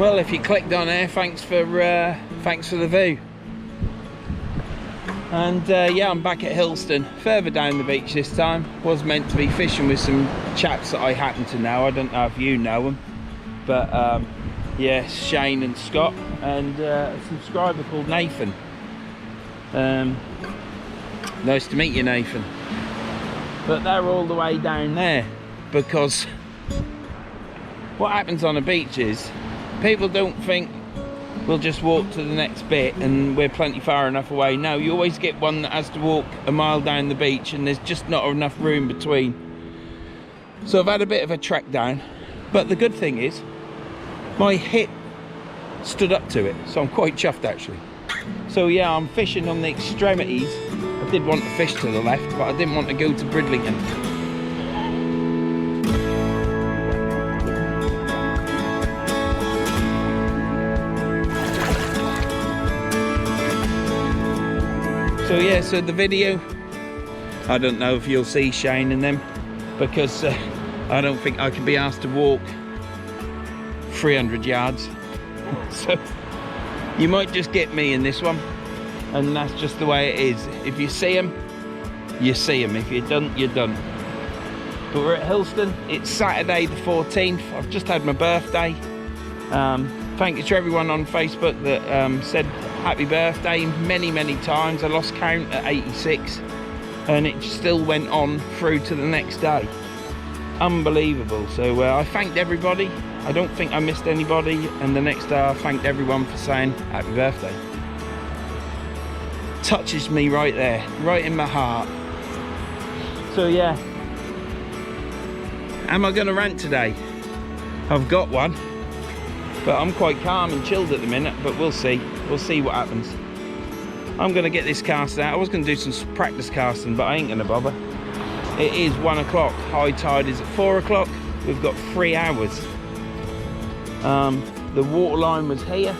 Well, if you clicked on there, thanks for the view. And yeah, I'm back at Hilston, further down the beach this time. Was meant to be fishing with some chaps that I happen to know. I don't know if you know them, but yeah, Shane and Scott, and a subscriber called Nathan. Nice to meet you, Nathan. But they're all the way down there, because what happens on a beach is people don't think we'll just walk to the next bit and we're plenty far enough away. No, you always get one that has to walk a mile down the beach and there's just not enough room between. So I've had a bit of a trek down, but the good thing is my hip stood up to it, so I'm quite chuffed actually. So yeah, I'm fishing on the extremities. I did want to fish to the left, but I didn't want to go to Bridlington. So yeah, so the video, I don't know if you'll see Shane and them, because I don't think I can be asked to walk 300 yards. So you might just get me in this one, and that's just the way it is. If you see them, you see them. If you don't, you're done. But we're at Hilston. It's Saturday the 14th. I've just had my birthday. Thank you to everyone on Facebook that said happy birthday many times. I lost count at 86, and it still went on through to the next day. Unbelievable. So I thanked everybody. I don't think I missed anybody, and the next day I thanked everyone for saying happy birthday. Touches me right there, right in my heart. So yeah, am I gonna rant today? I've got one, but I'm quite calm and chilled at the minute, but we'll see what happens. I'm gonna get this cast out. I was gonna do some practice casting, but I ain't gonna bother. It is 1 o'clock, high tide is at 4 o'clock. We've got 3 hours. The water line was here,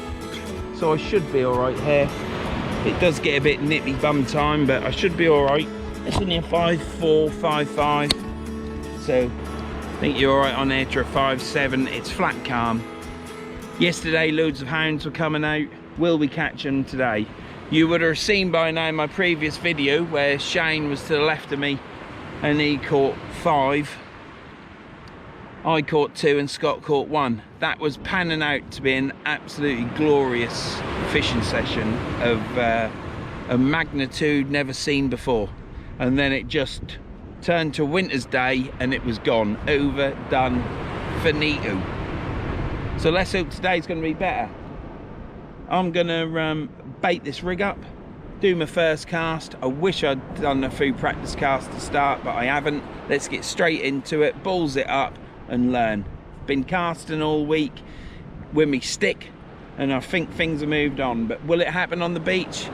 so I should be all right here. It does get a bit nippy bum time, but I should be all right. It's only a 5.4, 5.5, so I think you're all right on there to a 5.7. It's flat calm. Yesterday, loads of hounds were coming out. Will we catch them today? You would have seen by now my previous video where Shane was to the left of me and he caught 5. I caught 2 and Scott caught 1. That was panning out to be an absolutely glorious fishing session of a magnitude never seen before. And then it just turned to a winter's day and it was gone, over, done, finito. So let's hope today's going to be better. I'm going to bait this rig up, do my first cast. I wish I'd done a few practice casts to start, but I haven't. Let's get straight into it, balls it up and learn. Been casting all week with me stick, and I think things have moved on, but will it happen on the beach?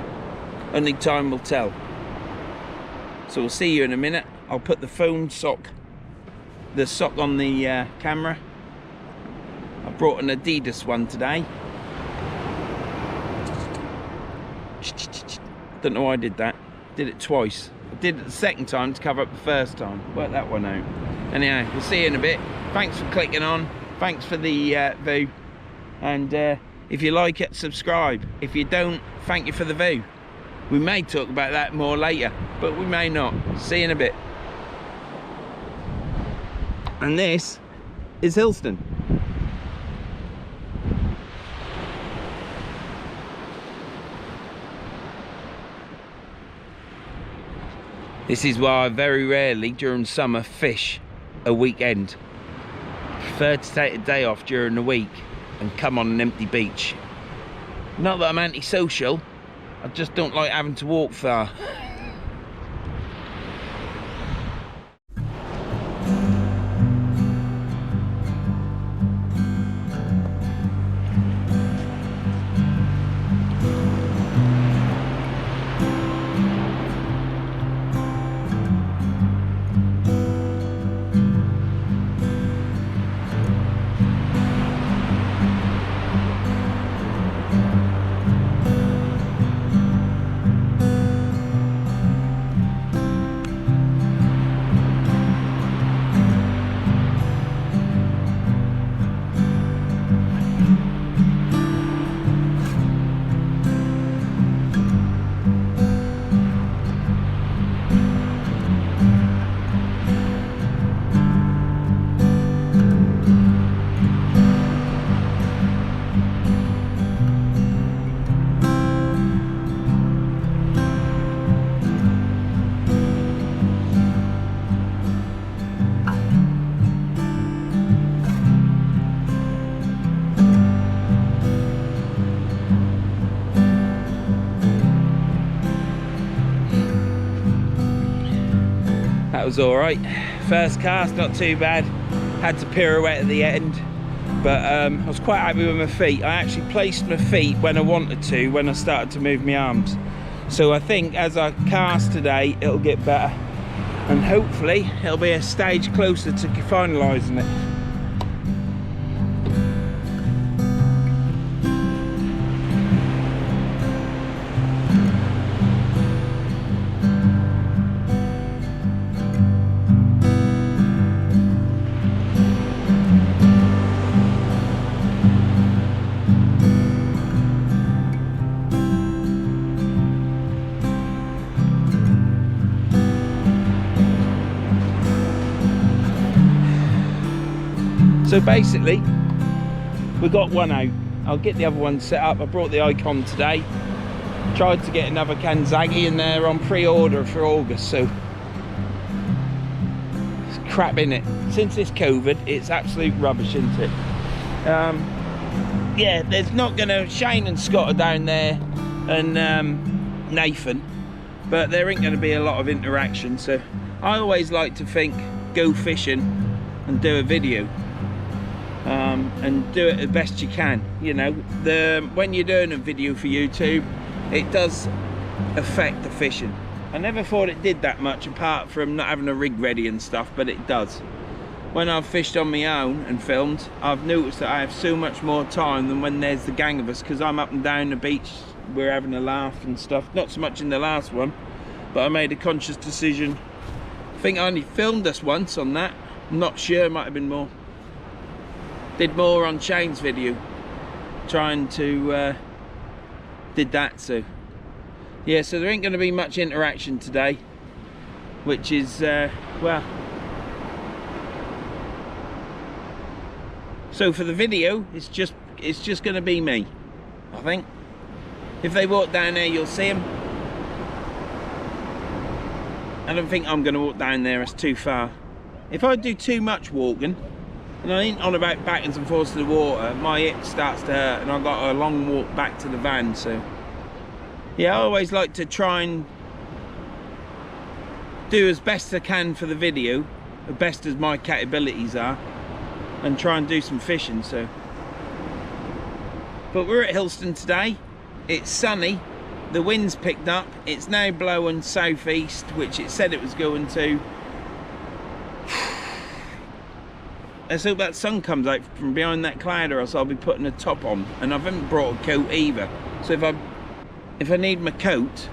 Only time will tell. So we'll see you in a minute. I'll put the phone sock, the sock on the camera. I brought an Adidas one today. Don't know why I did that. Did it twice. I did it the second time to cover up the first time. Work that one out. Anyhow, we'll see you in a bit. Thanks for clicking on. Thanks for the view. And if you like it, subscribe. If you don't, thank you for the view. We may talk about that more later, but we may not. See you in a bit. And this is Hilston. This is why I very rarely during summer fish a weekend. I prefer to take a day off during the week and come on an empty beach. Not that I'm antisocial, I just don't like having to walk far. was all right. First cast, not too bad. Had to pirouette at the end, but I was quite happy with my feet. I actually placed my feet when I wanted to, when I started to move my arms. So I think as I cast today, it'll get better, and hopefully it'll be a stage closer to finalising it. So basically, we got one out. I'll get the other one set up. I brought the icon today. Tried to get another Kanzaki in there on pre-order for August, so it's crap, in it. Since it's COVID, it's absolute rubbish, isn't it? Yeah, there's not gonna, Shane and Scott are down there, and Nathan, but there ain't gonna be a lot of interaction. So I always like to think, go fishing and do a video. And do it the best you can. You know, when you're doing a video for YouTube, it does affect the fishing. I never thought it did that much, apart from not having a rig ready and stuff, but it does. When I've fished on my own and filmed, I've noticed that I have so much more time than when there's the gang of us, because I'm up and down the beach, we're having a laugh and stuff. Not so much in the last one, but I made a conscious decision. I think I only filmed us once on that. I'm not sure, might have been more. Did more on Shane's video, trying to did that. So yeah, so there ain't going to be much interaction today, which is well, so for the video it's just going to be me. I think if they walk down there, you'll see them. I don't think I'm going to walk down there, it's too far. If I do too much walking, and I ain't on about backwards and forwards to the water, my hip starts to hurt, and I've got a long walk back to the van. So yeah, I always like to try and do as best I can for the video, as best as my capabilities are, and try and do some fishing. So, but we're at Hilston today. It's sunny, the wind's picked up, it's now blowing southeast, which it said it was going to. Let's hope that sun comes out from behind that cloud, or else I'll be putting a top on, and I haven't brought a coat either. So if I need my coat,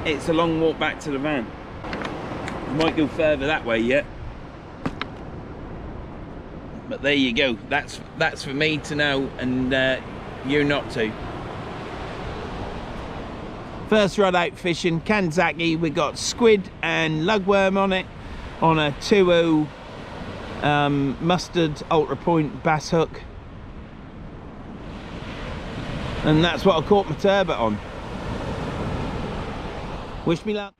it's a long walk back to the van. I might go further that way yet, but there you go. That's for me to know, and you not to. First rod out fishing, Kanzaki. We got squid and lugworm on it, on a 2.0 mustard ultra point bass hook, and that's what I caught my turbot on. Wish me luck.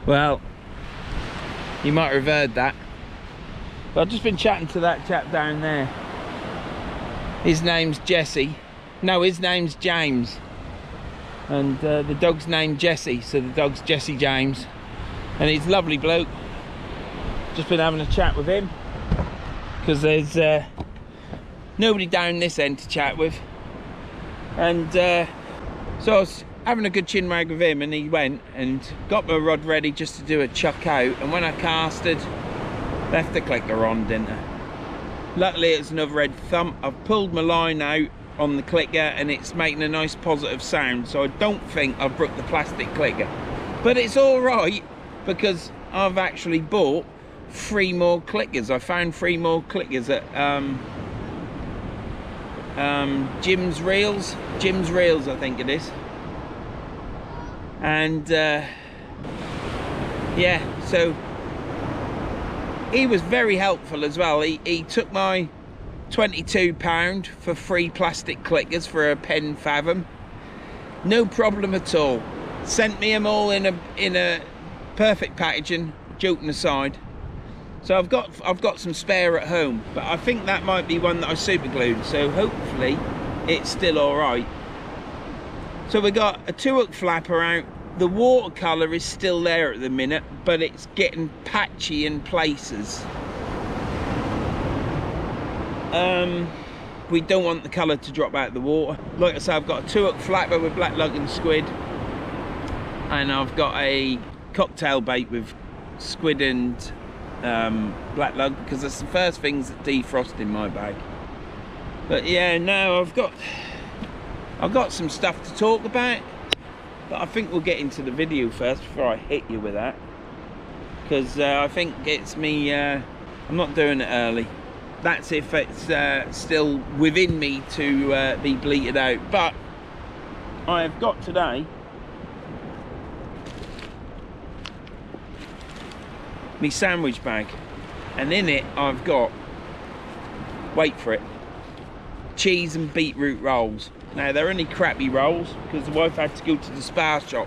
Well, you might have heard that, but I've just been chatting to that chap down there. His name's Jesse. No, his name's James, and the dog's named Jesse, so the dog's Jesse James, and he's a lovely bloke. Just been having a chat with him, because there's nobody down this end to chat with, and so I was having a good chin wag with him, and he went and got my rod ready just to do a chuck out, and when I casted, left the clicker on, didn't I? Luckily it's another red thump. I've pulled my line out on the clicker and it's making a nice positive sound, so I don't think I've broke the plastic clicker, but it's all right, because I've actually bought 3 more clickers. I found 3 more clickers at Jim's Reels I think it is. And yeah, so he was very helpful as well. He took my £22 for 3 plastic clickers for a pen Fathom. No problem at all. Sent me them all in a perfect packaging, joking aside. So I've got some spare at home, but I think that might be one that I super glued, so hopefully it's still alright. So we got a 2-hook flapper out. The watercolour is still there at the minute, but it's getting patchy in places. We don't want the colour to drop out of the water. Like I said, I've got a 2-hook flapper with black lug and squid, and I've got a cocktail bait with squid and black lug, because that's the first things that defrost in my bag. But yeah, no, I've got some stuff to talk about, but I think we'll get into the video first before I hit you with that, because I think it's me. I'm not doing it early. That's if it's still within me to be bleated out. But I have got today my sandwich bag, and in it I've got, wait for it, cheese and beetroot rolls. Now they're only crappy rolls because the wife had to go to the Spar shop.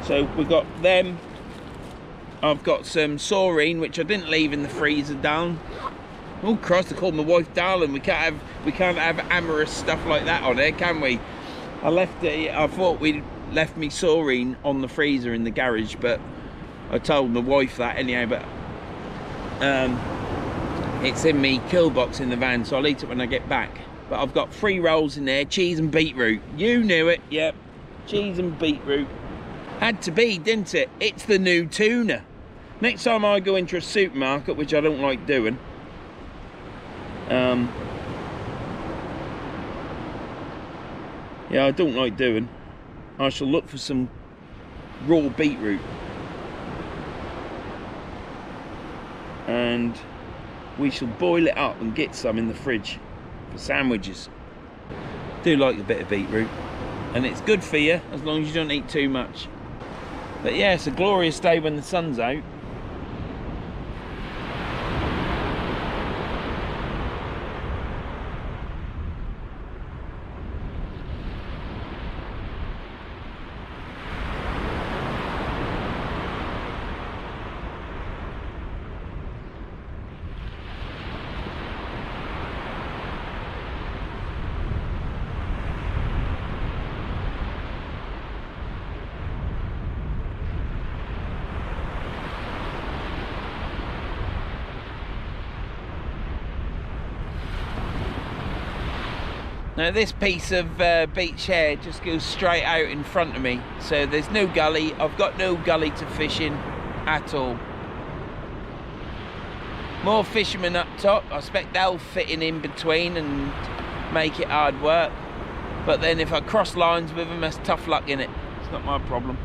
So we've got them. I've got some saurine, which I didn't leave in the freezer down. Oh Christ, I called my wife darling. We can't have amorous stuff like that on here, can we? I left it. I thought we'd left me saurine on the freezer in the garage, but I told my wife that anyhow. But it's in me kill box in the van, so I'll eat it when I get back. But I've got 3 rolls in there, cheese and beetroot. You knew it, yep. Cheese and beetroot. Had to be, didn't it? It's the new tuna. Next time I go into a supermarket, which I don't like doing, yeah, I don't like doing, I shall look for some raw beetroot, and we shall boil it up and get some in the fridge for sandwiches. Do like a bit of beetroot, and it's good for you as long as you don't eat too much. But yeah, it's a glorious day when the sun's out. Now this piece of beach here just goes straight out in front of me, so there's no gully. I've got no gully to fish in at all. More fishermen up top. I expect they'll fit in between and make it hard work. But then if I cross lines with them, that's tough luck in it. It's not my problem.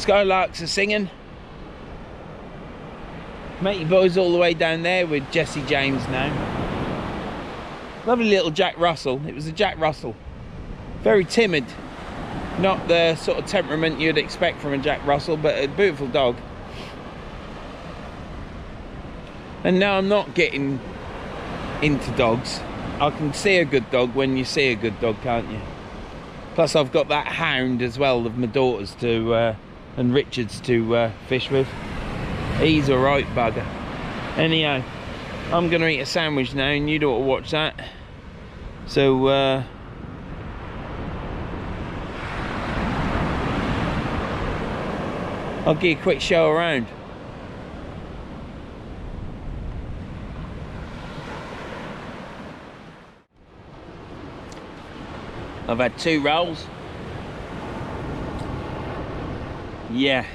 Skylarks are singing. Matey boy's all the way down there with Jesse James now. Lovely little Jack Russell. It was a Jack Russell. Very timid. Not the sort of temperament you'd expect from a Jack Russell, but a beautiful dog. And now I'm not getting into dogs. I can see a good dog when you see a good dog, can't you? Plus I've got that hound as well of my daughters to and Richard's to fish with. He's a right bugger. Anyhow, I'm gonna eat a sandwich now and you'd ought to watch that. So I'll give you a quick show around. I've had 2 rolls. Yeah.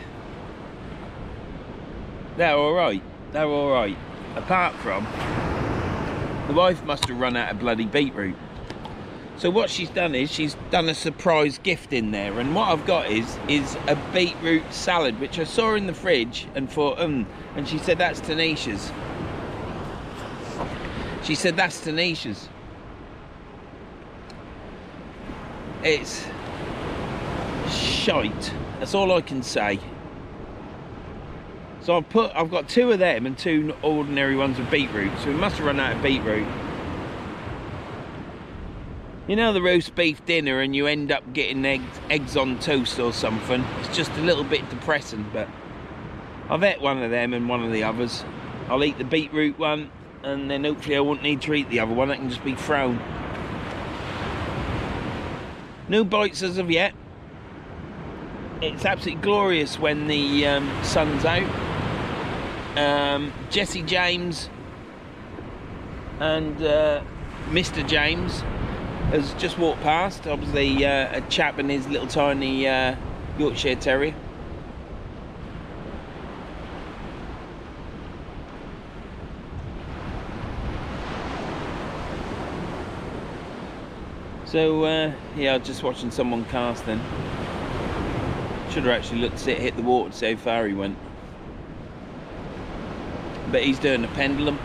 They're alright. They're alright. Apart from, the wife must have run out of bloody beetroot. So what she's done is, she's done a surprise gift in there. And what I've got is a beetroot salad, which I saw in the fridge and thought, and she said, that's Tanisha's. She said, that's Tanisha's. It's shite. That's all I can say. So I've got 2 of them and 2 ordinary ones with beetroot. So we must have run out of beetroot. You know the roast beef dinner and you end up getting eggs on toast or something. It's just a little bit depressing, but I've ate one of them and one of the others. I'll eat the beetroot one and then hopefully I won't need to eat the other one. It can just be thrown. No bites as of yet. It's absolutely glorious when the sun's out. Jesse James and Mr. James has just walked past. Obviously a chap and his little tiny Yorkshire Terrier. So yeah, I was just watching someone cast then. Should have actually looked to see it hit the water to see how far he went. But he's doing a pendulum.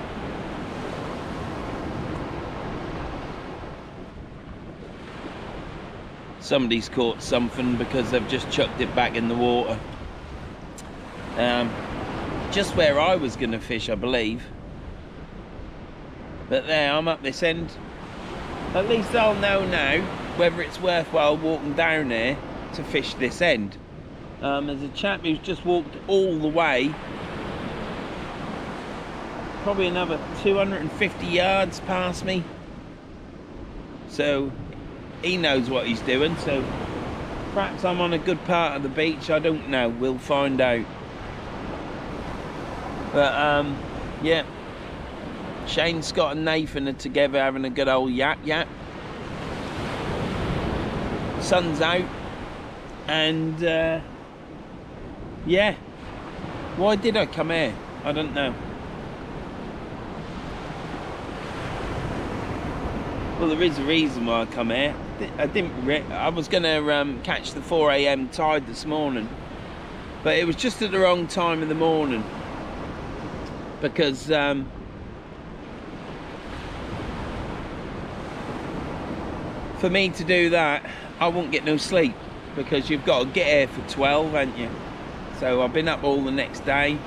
Somebody's caught something because they've just chucked it back in the water. Just where I was going to fish, I believe. But there, I'm up this end. At least I'll know now whether it's worthwhile walking down there to fish this end. There's a chap who's just walked all the way, probably another 250 yards past me. So he knows what he's doing, so perhaps I'm on a good part of the beach, I don't know, we'll find out. But yeah, Shane, Scott and Nathan are together having a good old yap. Sun's out and yeah, why did I come here? I don't know. Well, there is a reason why I come here. I was going to catch the 4 AM tide this morning, but it was just at the wrong time in the morning because for me to do that, I won't get no sleep because you've got to get here for 12, haven't you? So I've been up all the next day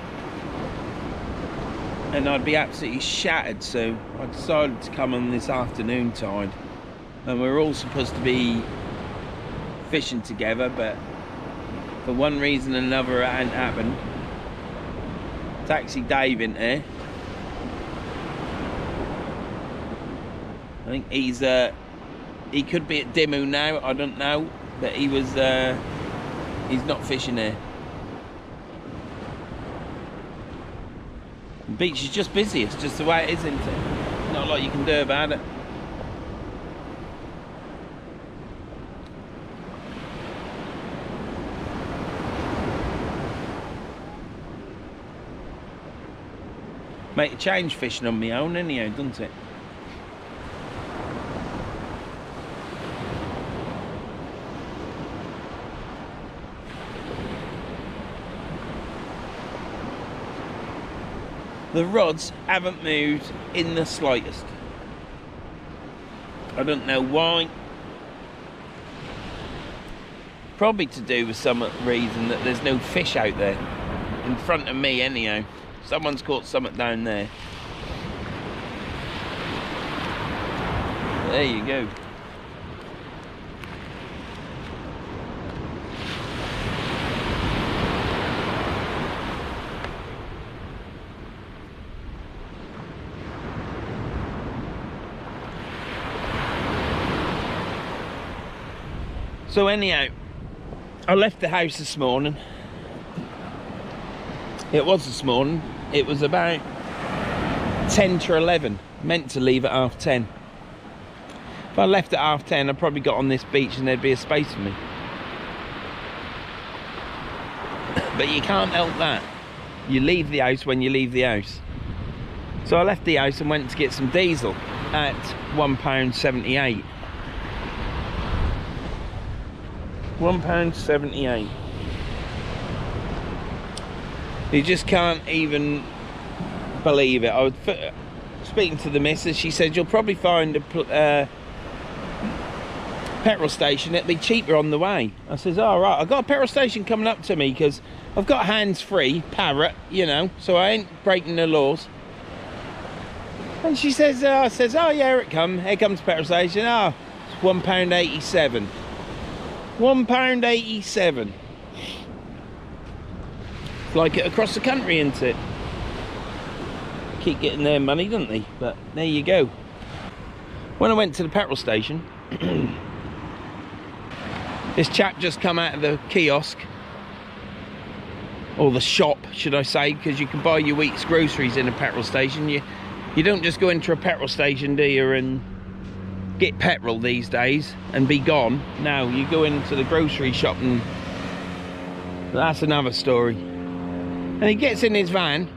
and I'd be absolutely shattered, so I decided to come on this afternoon tide. And we're all supposed to be fishing together, but for one reason or another it hadn't happened. Taxi Dave in here. I think he could be at Dimmu now, I don't know, but he's not fishing here. The beach is just busy, it's just the way it is, isn't it? Not a lot you can do about it. Make a change fishing on my own anyhow, doesn't it? The rods haven't moved in the slightest. I don't know why. Probably to do with some reason that there's no fish out there. In front of me anyhow. Someone's caught something down there. There you go. So anyhow, I left the house this morning. It was this morning. It was about 10 to 11. Meant to leave at 10:30. If I left at 10:30, I probably got on this beach and there'd be a space for me. But you can't help that. You leave the house when you leave the house. So I left the house and went to get some diesel at £1.78. £1.78. You just can't even believe it. I was speaking to the missus. She said you'll probably find a petrol station. It'll be cheaper on the way. I says, all right. I've got a petrol station coming up to me because I've got hands-free, parrot, you know, so I ain't breaking the laws. And she says, I says, oh yeah, here comes the petrol station. Oh, it's £1.87. £1.87. Like it across the country, isn't it? Keep getting their money, don't they? But there you go. When I went to the petrol station, this chap just come out of the kiosk, or the shop should I say, because you can buy your week's groceries in a petrol station. You don't just go into a petrol station, do you, and get petrol these days and be gone. No, you go into the grocery shop, and that's another story. And he gets in his van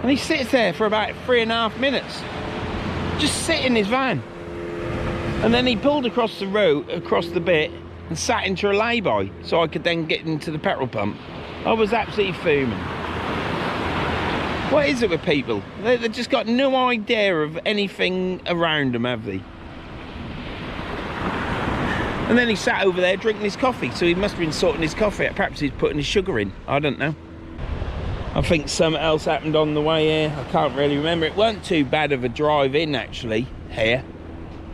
and he sits there for about 3.5 minutes, just sit in his van. And then he pulled across the road, across the bit, and sat into a lay-by so I could then get into the petrol pump. I was absolutely fuming. What is it with people? They've just got no idea of anything around them, have they? And then he sat over there drinking his coffee, so he must have been sorting his coffee out. Perhaps he's putting his sugar in, I don't know. I think something else happened on the way here. I can't really remember. It weren't too bad of a drive in, actually, here.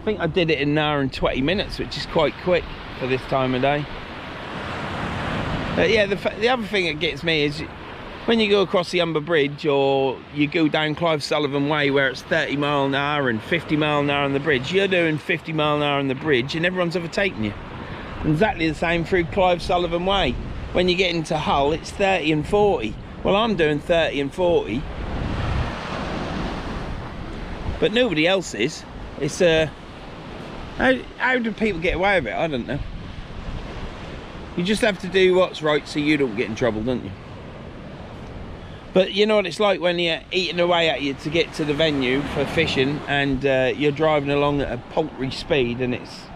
I think I did it in 1 hour and 20 minutes, which is quite quick for this time of day. But yeah, the other thing that gets me is when you go across the Humber Bridge, or you go down Clive Sullivan Way where it's 30 mile an hour and 50 mile an hour on the bridge. You're doing 50 mile an hour on the bridge and everyone's overtaking you. And exactly the same through Clive Sullivan Way. When you get into Hull, it's 30 and 40. Well, I'm doing 30 and 40, but nobody else is. It's how do people get away with it? I don't know. You just have to do what's right so you don't get in trouble, don't you? But you know what it's like when you're eating away at you to get to the venue for fishing, and you're driving along at a paltry speed, and it's...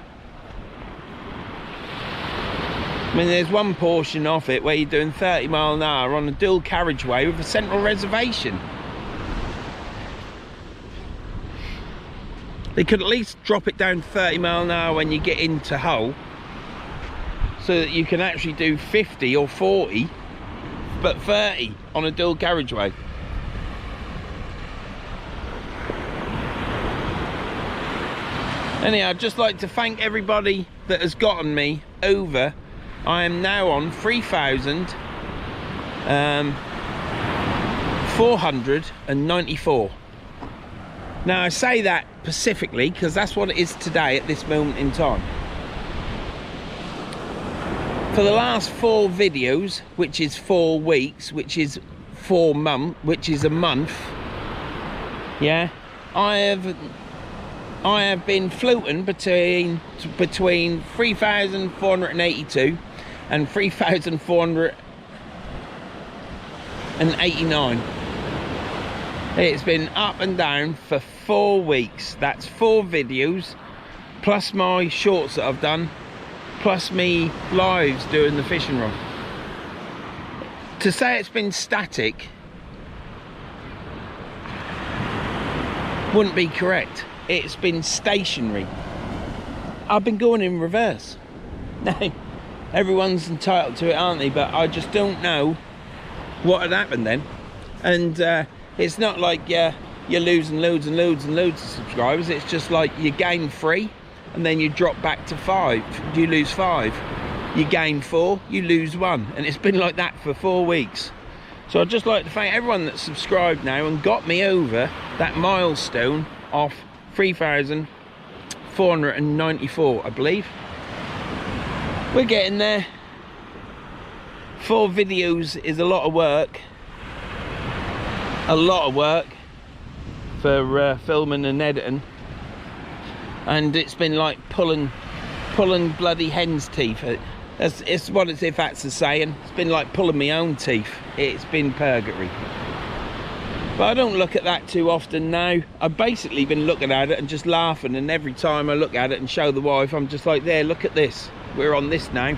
I mean, there's one portion of it where you're doing 30 mile an hour on a dual carriageway with a central reservation. They could at least drop it down to 30 mile an hour when you get into Hull, so that you can actually do 50 or 40, but 30 on a dual carriageway. Anyhow, I'd just like to thank everybody that has gotten me over. I am now on 3,494. Now I say that specifically because that's what it is today at this moment in time. For the last 4 videos, which is 4 weeks, which is 4 months, which is a month, yeah, I have been floating between 3,482 and 3,489. It's been up and down for 4 weeks. That's 4 videos, plus my shorts that I've done, plus me lives doing the fishing rod. To say it's been static wouldn't be correct. It's been stationary. I've been going in reverse. Now, everyone's entitled to it, aren't they? But I just don't know what had happened then. And it's not like you're losing loads and loads and loads of subscribers. It's just like you gain 3 and then you drop back to 5. You lose 5. You gain 4, you lose 1. And it's been like that for 4 weeks. So I'd just like to thank everyone that's subscribed now and got me over that milestone of 3,494, I believe. We're getting there. 4 videos is a lot of work. A lot of work for filming and editing. And it's been like pulling bloody hen's teeth. It's what it's, if that's a saying. It's been like pulling my own teeth. It's been purgatory. But I don't look at that too often now. I've basically been looking at it and just laughing, and every time I look at it and show the wife, I'm just like, there, look at this. We're on this now.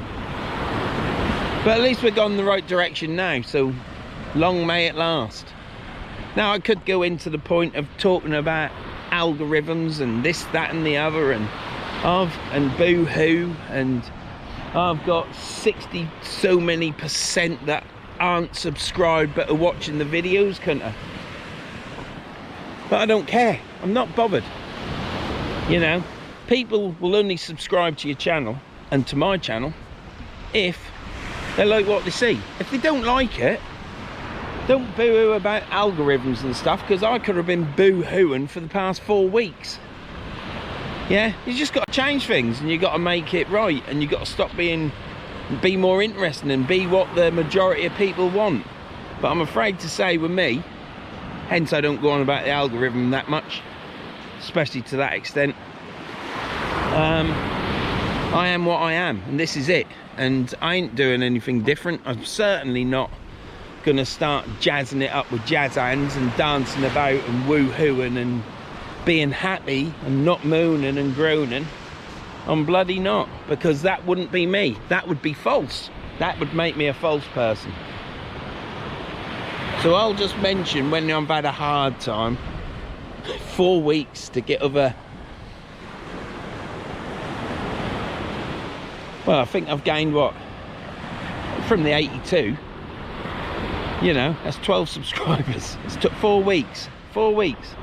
But at least we've gone the right direction now, so long may it last. Now I could go into the point of talking about algorithms and this, that and the other, and boo-hoo, and I've got 60 so many % that aren't subscribed but are watching the videos, can't I? But I don't care. I'm not bothered. You know, people will only subscribe to your channel and to my channel if they like what they see. If they don't like it, don't boo-hoo about algorithms and stuff, because I could have been boo-hooing for the past 4 weeks. Yeah, you just got to change things, and you got to make it right, and you got to stop be more interesting and be what the majority of people want. But I'm afraid to say with me, hence I don't go on about the algorithm that much, especially to that extent. I am what I am, and this is it, and I ain't doing anything different. I'm certainly not gonna start jazzing it up with jazz hands and dancing about and woo-hooing and being happy and not moaning and groaning. I'm bloody not, because that wouldn't be me. That would be false. That would make me a false person. So I'll just mention when I've had a hard time, 4 weeks to get over. Well, I think I've gained what? From the 82. You know, that's 12 subscribers. It's took 4 weeks. 4 weeks.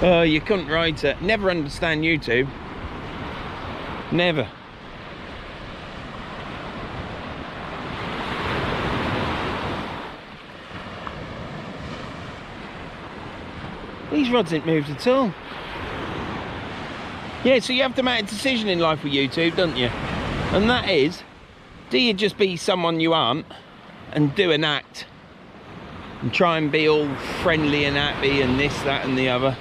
Oh, you couldn't write it. Never understand YouTube. Never. These rods ain't moved at all. Yeah, so you have to make a decision in life with YouTube, don't you? And that is, do you just be someone you aren't and do an act and try and be all friendly and happy and this, that and the other?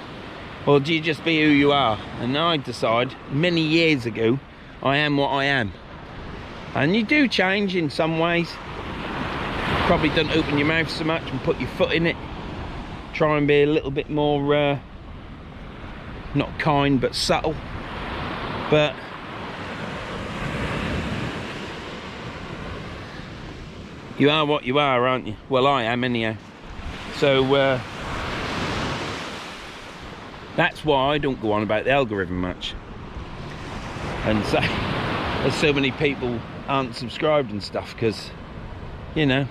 Or do you just be who you are? And I decide many years ago, I am what I am. And you do change in some ways. Probably don't open your mouth so much and put your foot in it. Try and be a little bit more, not kind, but subtle. But you are what you are, aren't you? Well, I am anyhow. So that's why I don't go on about the algorithm much. And so there's so many people aren't subscribed and stuff, because, you know,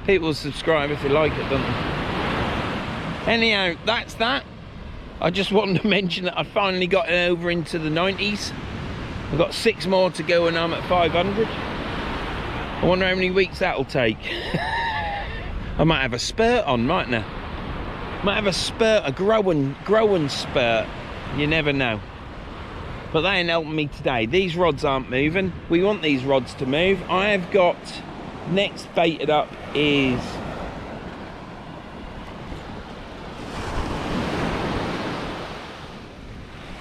people subscribe if they like it, don't they? Anyhow, that's that. I just wanted to mention that I finally got over into the 90s. I've got 6 more to go and I'm at 500. I wonder how many weeks that'll take. I might have a spurt on, mightn't I? Might have a spurt, a growing spurt. You never know. But they ain't helping me today. These rods aren't moving. We want these rods to move. I have got, next baited up is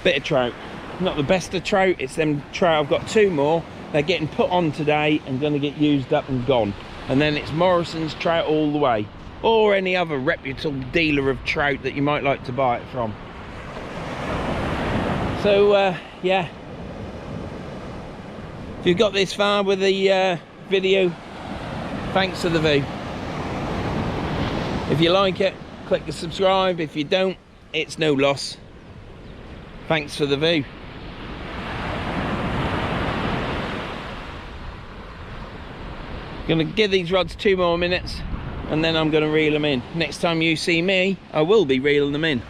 bit of trout. Not the best of trout, it's them trout. I've got 2 more. They're getting put on today and going to get used up and gone. And then it's Morrison's trout all the way, or any other reputable dealer of trout that you might like to buy it from. So yeah, if you've got this far with the video, thanks for the view. If you like it, click the subscribe. If you don't, it's no loss. Thanks for the view. Gonna give these rods 2 more minutes and then I'm gonna reel them in. Next time you see me, I will be reeling them in.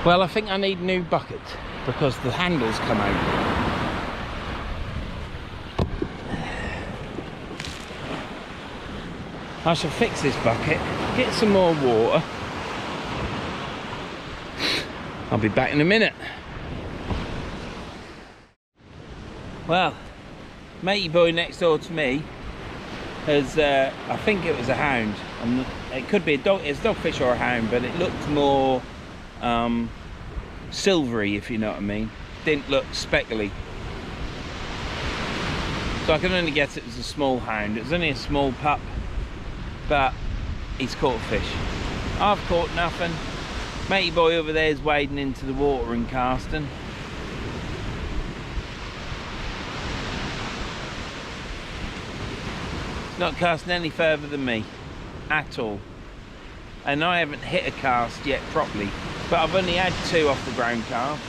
Well, I think I need a new bucket because the handles come out. I shall fix this bucket, get some more water. I'll be back in a minute. Well, matey boy next door to me has, I think it was a hound. It could be a dog, it's a dogfish or a hound, but it looked more silvery, if you know what I mean. Didn't look speckly. So I can only guess it was a small hound. It was only a small pup, but he's caught fish. I've caught nothing. Matey boy over there is wading into the water and casting. He's not casting any further than me at all. And I haven't hit a cast yet properly, but I've only had 2 off the ground cast.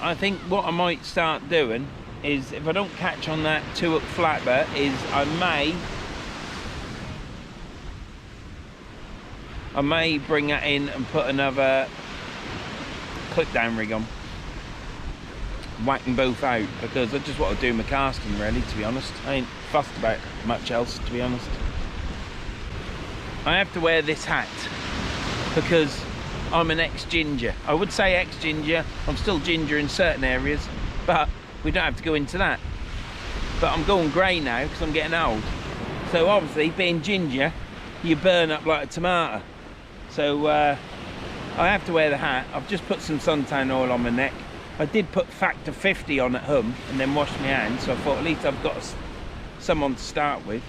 I think what I might start doing is, if I don't catch on that 2-hook flapper, is I may bring that in and put another clip down rig on, whack them both out, because I just want to do my casting really, to be honest. I ain't fussed about much else, to be honest. I have to wear this hat because I'm an ex-ginger. I would say ex-ginger. I'm still ginger in certain areas, but we don't have to go into that. But I'm going grey now because I'm getting old. So obviously, being ginger, you burn up like a tomato. So I have to wear the hat. I've just put some suntan oil on my neck. I did put factor 50 on at home and then washed my hands, so I thought at least I've got someone to start with.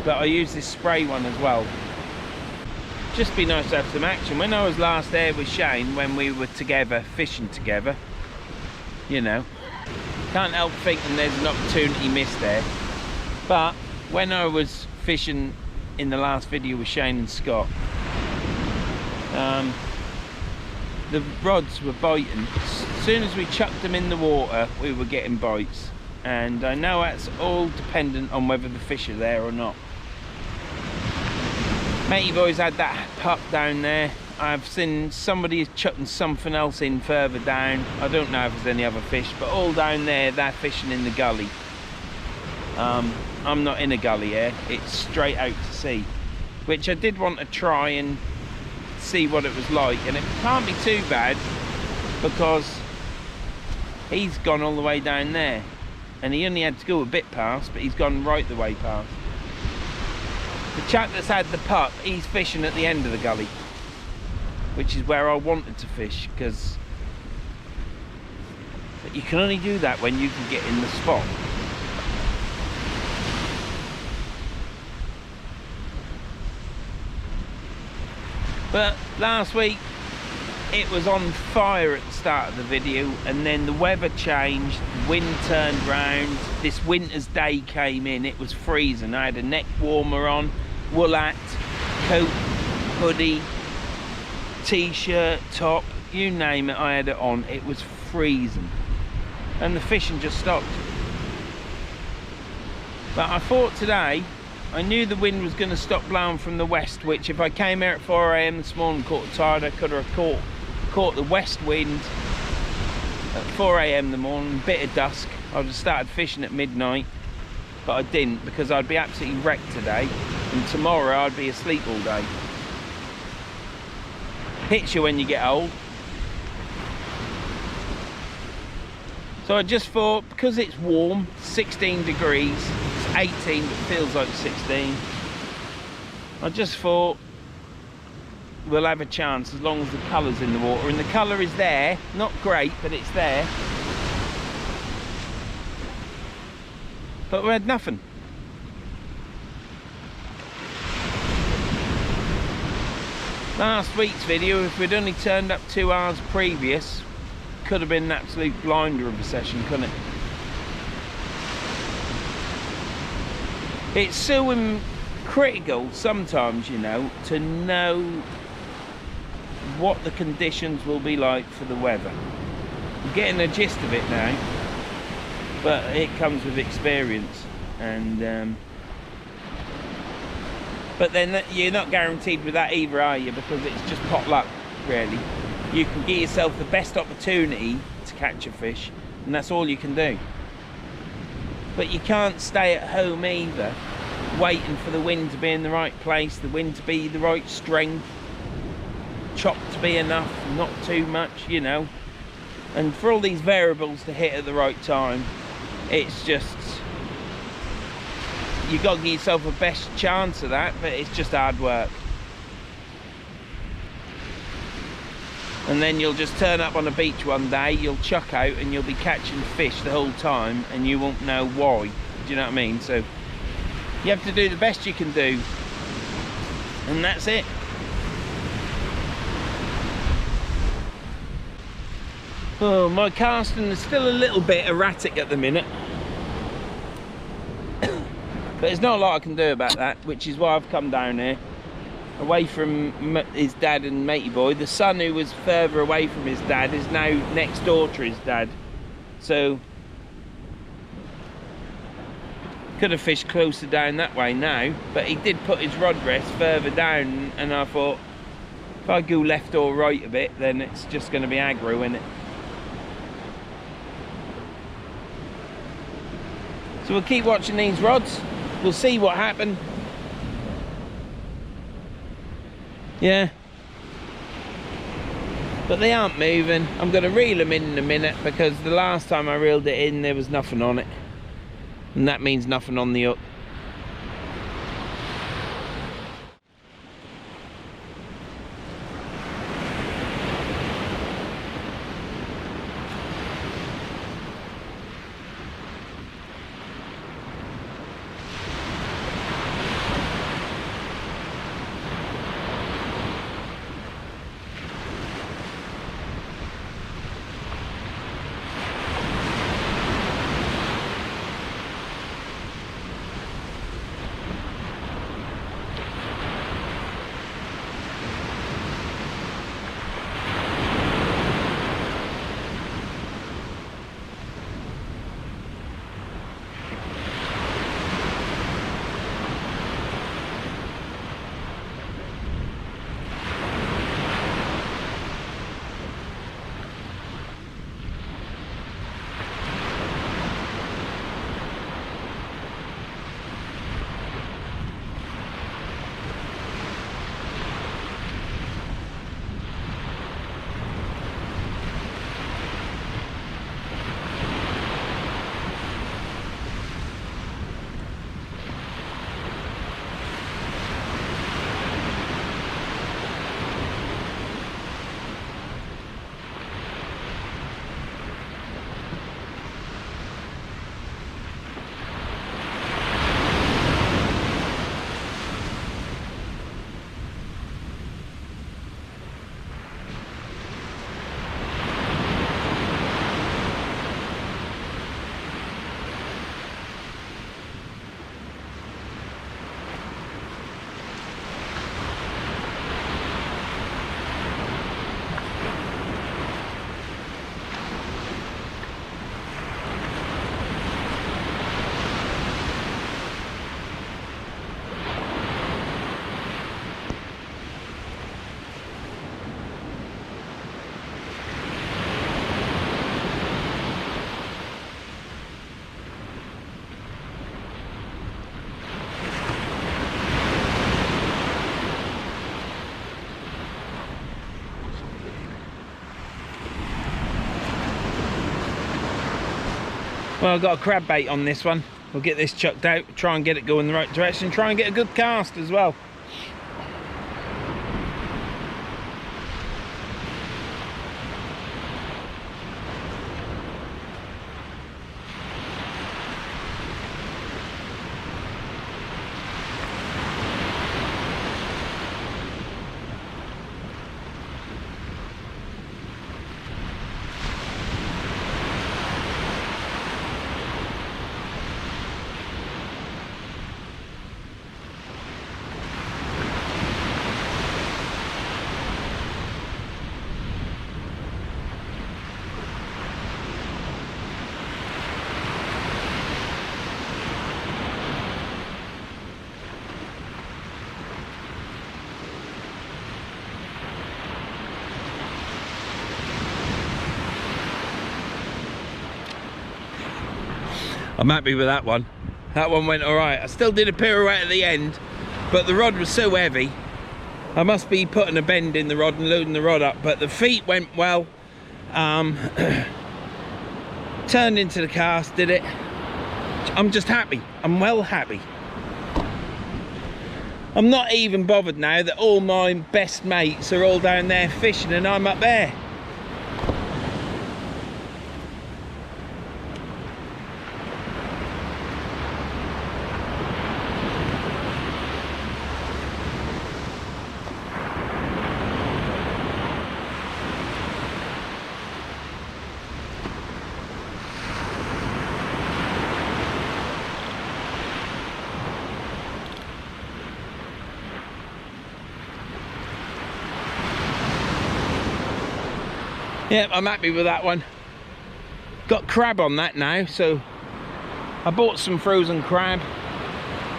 But I use this spray one as well. Just be nice to have some action. When I was last there with Shane, when we were together, fishing together, you know, can't help thinking there's an opportunity missed there. But when I was fishing in the last video with Shane and Scott, the rods were biting. As soon as we chucked them in the water, we were getting bites. And I know that's all dependent on whether the fish are there or not. Matey boys had that pup down there. I've seen somebody chucking something else in further down. I don't know if there's any other fish, but all down there, they're fishing in the gully. I'm not in a gully here, it's straight out to sea, which I did want to try and see what it was like, and it can't be too bad because he's gone all the way down there, and he only had to go a bit past, but he's gone right the way past. The chap that's had the pup, he's fishing at the end of the gully, which is where I wanted to fish, because you can only do that when you can get in the spot. But last week it was on fire at the start of the video, and then the weather changed, the wind turned round, this winter's day came in, it was freezing. I had a neck warmer on, wool hat, coat, hoodie, t-shirt, top, you name it, I had it on. It was freezing and the fishing just stopped. But I thought today, I knew the wind was going to stop blowing from the west, which if I came here at 4 AM this morning, caught a tide, I could have caught the west wind at 4 AM in the morning, bit of dusk. I would have started fishing at midnight, but I didn't, because I'd be absolutely wrecked today, and tomorrow I'd be asleep all day. Hits you when you get old. So I just thought, because it's warm, 16 degrees, it's 18 but feels like 16, I just thought we'll have a chance as long as the colour's in the water, and the colour is there, not great, but it's there. But we had nothing. Last week's video, if we'd only turned up 2 hours previous, could have been an absolute blinder of a session, couldn't it? It's so critical sometimes, you know, to know what the conditions will be like for the weather. I'm getting the gist of it now, but it comes with experience, and but then you're not guaranteed with that either, are you? Because it's just pot luck, really. You can give yourself the best opportunity to catch a fish, and that's all you can do. But you can't stay at home either, waiting for the wind to be in the right place, the wind to be the right strength, chop to be enough, not too much, you know. And for all these variables to hit at the right time, it's just, you got to give yourself a best chance of that, but it's just hard work. And then you'll just turn up on a beach one day, you'll chuck out and you'll be catching fish the whole time, and you won't know why. Do you know what I mean? So you have to do the best you can do, and that's it. Oh, my casting is still a little bit erratic at the minute, but there's not a lot I can do about that, which is why I've come down here. away from his dad and matey boy. The son, who was further away from his dad, is now next door to his dad. So could have fished closer down that way now, but he did put his rod rest further down, and I thought if I go left or right a bit, then it's just going to be aggro, isn't it? So we'll keep watching these rods. We'll see what happened. Yeah. But they aren't moving. I'm going to reel them in a minute, because the last time I reeled it in, there was nothing on it. And that means nothing on the hook. Well, I've got a crab bait on this one. We'll get this chucked out, try and get it going the right direction, try and get a good cast as well. I'm happy with that one. That one went all right. I still did a pirouette at the end, but the rod was so heavy. I must be putting a bend in the rod and loading the rod up, but the feet went well. Turned into the cast, did it. I'm just happy. I'm well happy. I'm not even bothered now that all my best mates are all down there fishing and I'm up there. Yeah, I'm happy with that one. Got crab on that now, so I bought some frozen crab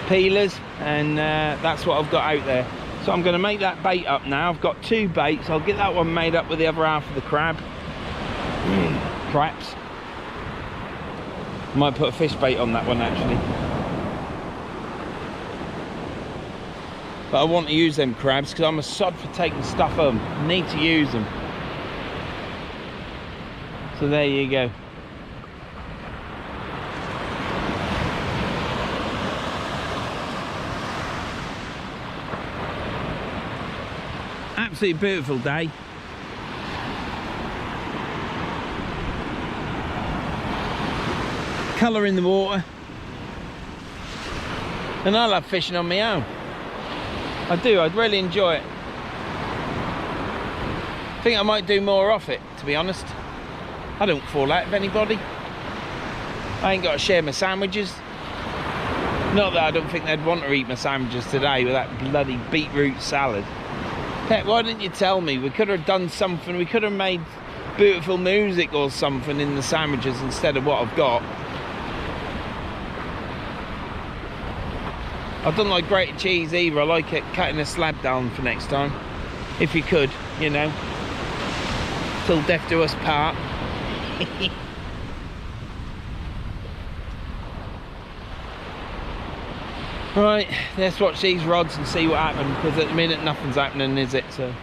peelers, and that's what I've got out there. So I'm going to make that bait up now. I've got 2 baits. I'll get that one made up with the other half of the crab. Craps. Might put a fish bait on that one actually. But I want to use them crabs because I'm a sod for taking stuff home. I need to use them. So there you go. Absolutely beautiful day. Colour in the water. And I love fishing on my own. I do, I'd really enjoy it. I think I might do more off it, to be honest. I don't fall out of anybody. I ain't got to share my sandwiches. Not that I don't think they'd want to eat my sandwiches today with that bloody beetroot salad. Heck, why didn't you tell me? We could have done something, we could have made beautiful music or something in the sandwiches instead of what I've got. I don't like grated cheese either. I like it cutting a slab down for next time. If you could, you know. Till death do us part. Right, let's watch these rods and see what happens, because at the minute nothing's happening, is it? So.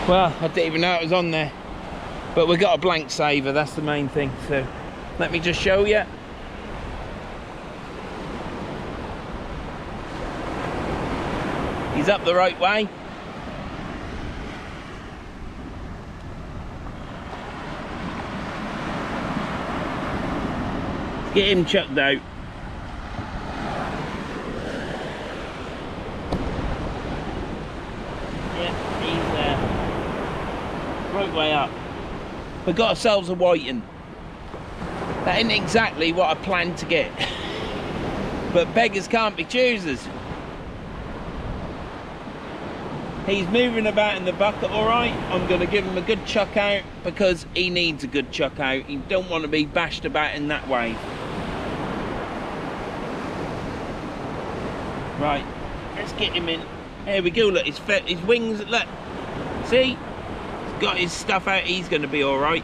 Well, I didn't even know it was on there. But we got a blank saver, that's the main thing. So let me just show you. He's up the right way. Get him chucked out. Right way up. We got ourselves a whiting. That isn't exactly what I planned to get. But beggars can't be choosers. He's moving about in the bucket alright. I'm going to give him a good chuck out because he needs a good chuck out. He don't want to be bashed about in that way. Right, let's get him in. There we go, look, his wings, look. See? Got his stuff out, he's going to be all right.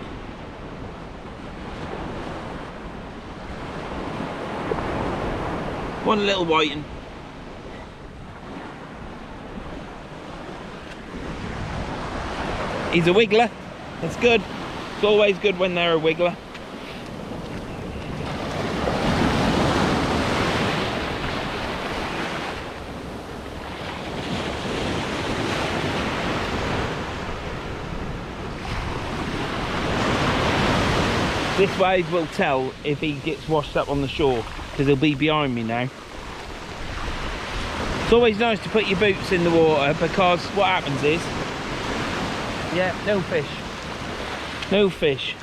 One little whiting. He's a wiggler. That's good. It's always good when they're a wiggler. This wave will tell if he gets washed up on the shore, because he'll be behind me now. It's always nice to put your boots in the water, because what happens is, yeah, no fish. No fish.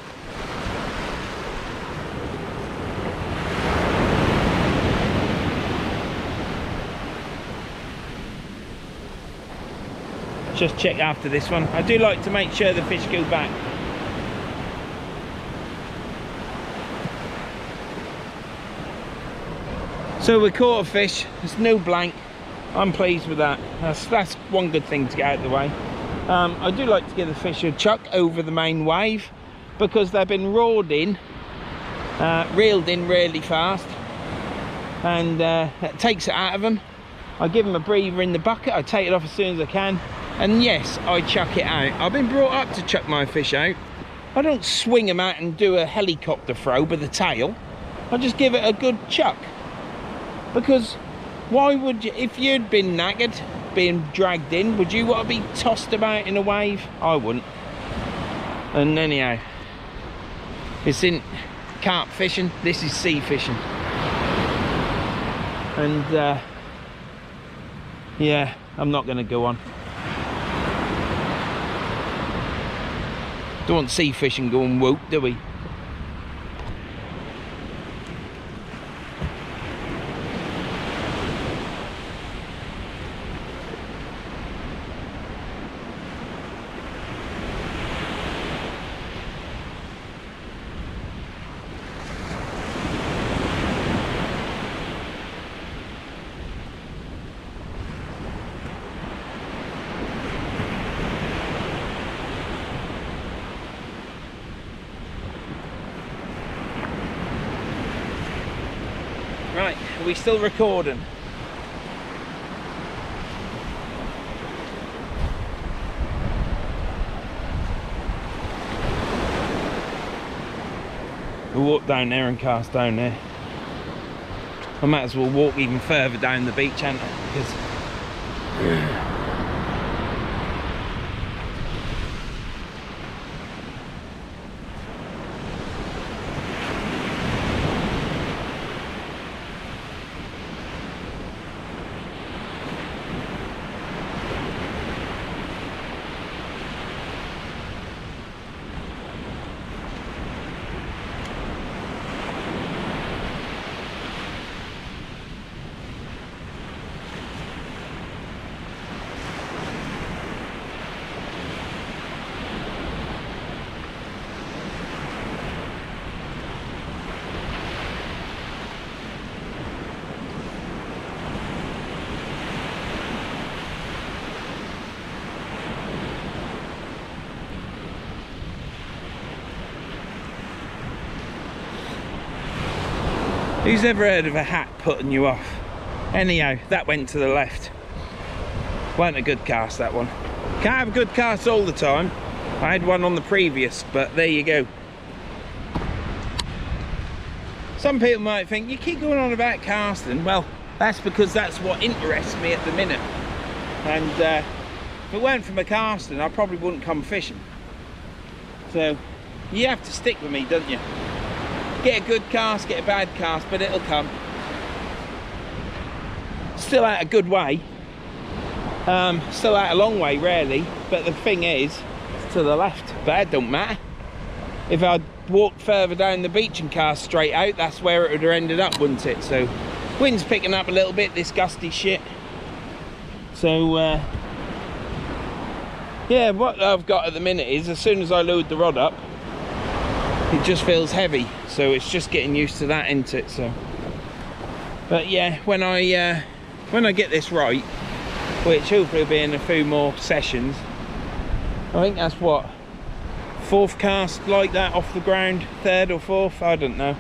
Just check after this one. I do like to make sure the fish go back. So we caught a fish. There's no blank. I'm pleased with that. That's one good thing to get out of the way. I do like to give the fish a chuck over the main wave because they've been reeled in really fast, and it takes it out of them. I give them a breather in the bucket. I take it off as soon as I can, and yes, I chuck it out. I've been brought up to chuck my fish out. I don't swing them out and do a helicopter throw with the tail. I just give it a good chuck, because why would you, if you'd been knackered being dragged in, would you want to be tossed about in a wave? I wouldn't. And anyhow, it's in carp fishing, this is sea fishing. And yeah, I'm not going to go on. Don't want sea fishing going whoop, do we? Right, are we still recording? We'll walk down there and cast down there. I might as well walk even further down the beach, hadn't I? Because who's ever heard of a hat putting you off? Anyhow, that went to the left. Weren't a good cast, that one. Can't have a good cast all the time. I had one on the previous, but there you go. Some people might think, you keep going on about casting. Well, that's because that's what interests me at the minute. And if it weren't for my casting, I probably wouldn't come fishing. So, you have to stick with me, don't you? Get a good cast, get a bad cast, but it'll come. Still out a good way. Still out a long way, really. But the thing is, it's to the left. But that don't matter. If I'd walked further down the beach and cast straight out, that's where it would have ended up, wouldn't it? So, wind's picking up a little bit, this gusty shit. So, yeah, what I've got at the minute is, as soon as I load the rod up, it just feels heavy, so it's just getting used to that, isn't it? So, but yeah, when I get this right, which hopefully will be in a few more sessions, I think that's what, 4th cast like that off the ground, 3rd or 4th, I don't know.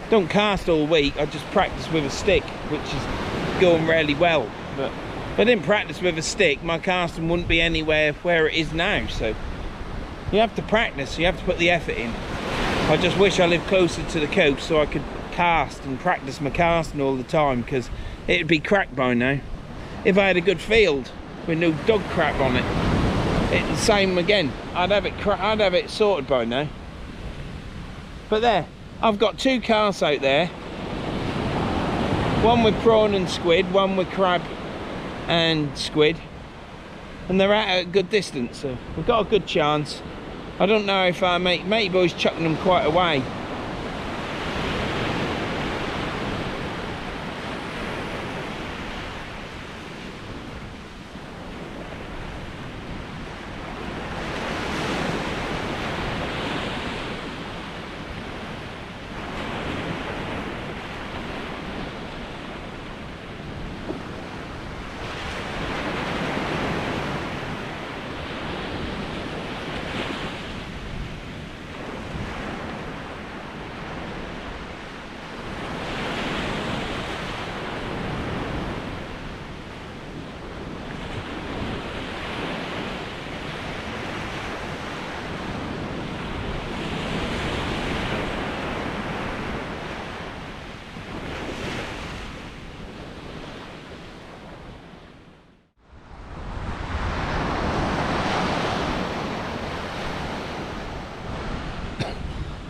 Don't cast all week, I just practice with a stick, which is going really well. But if I didn't practice with a stick, my casting wouldn't be anywhere where it is now. So you have to practice, you have to put the effort in. I just wish I lived closer to the coast so I could cast and practice my casting all the time, because it'd be cracked by now. If I had a good field with no dog crap on it, it's the same again. I'd have it sorted by now. But there, I've got 2 casts out there. One with prawn and squid, one with crab and squid. And they're at a good distance, so we've got a good chance. I don't know if our matey boy's chucking them quite away.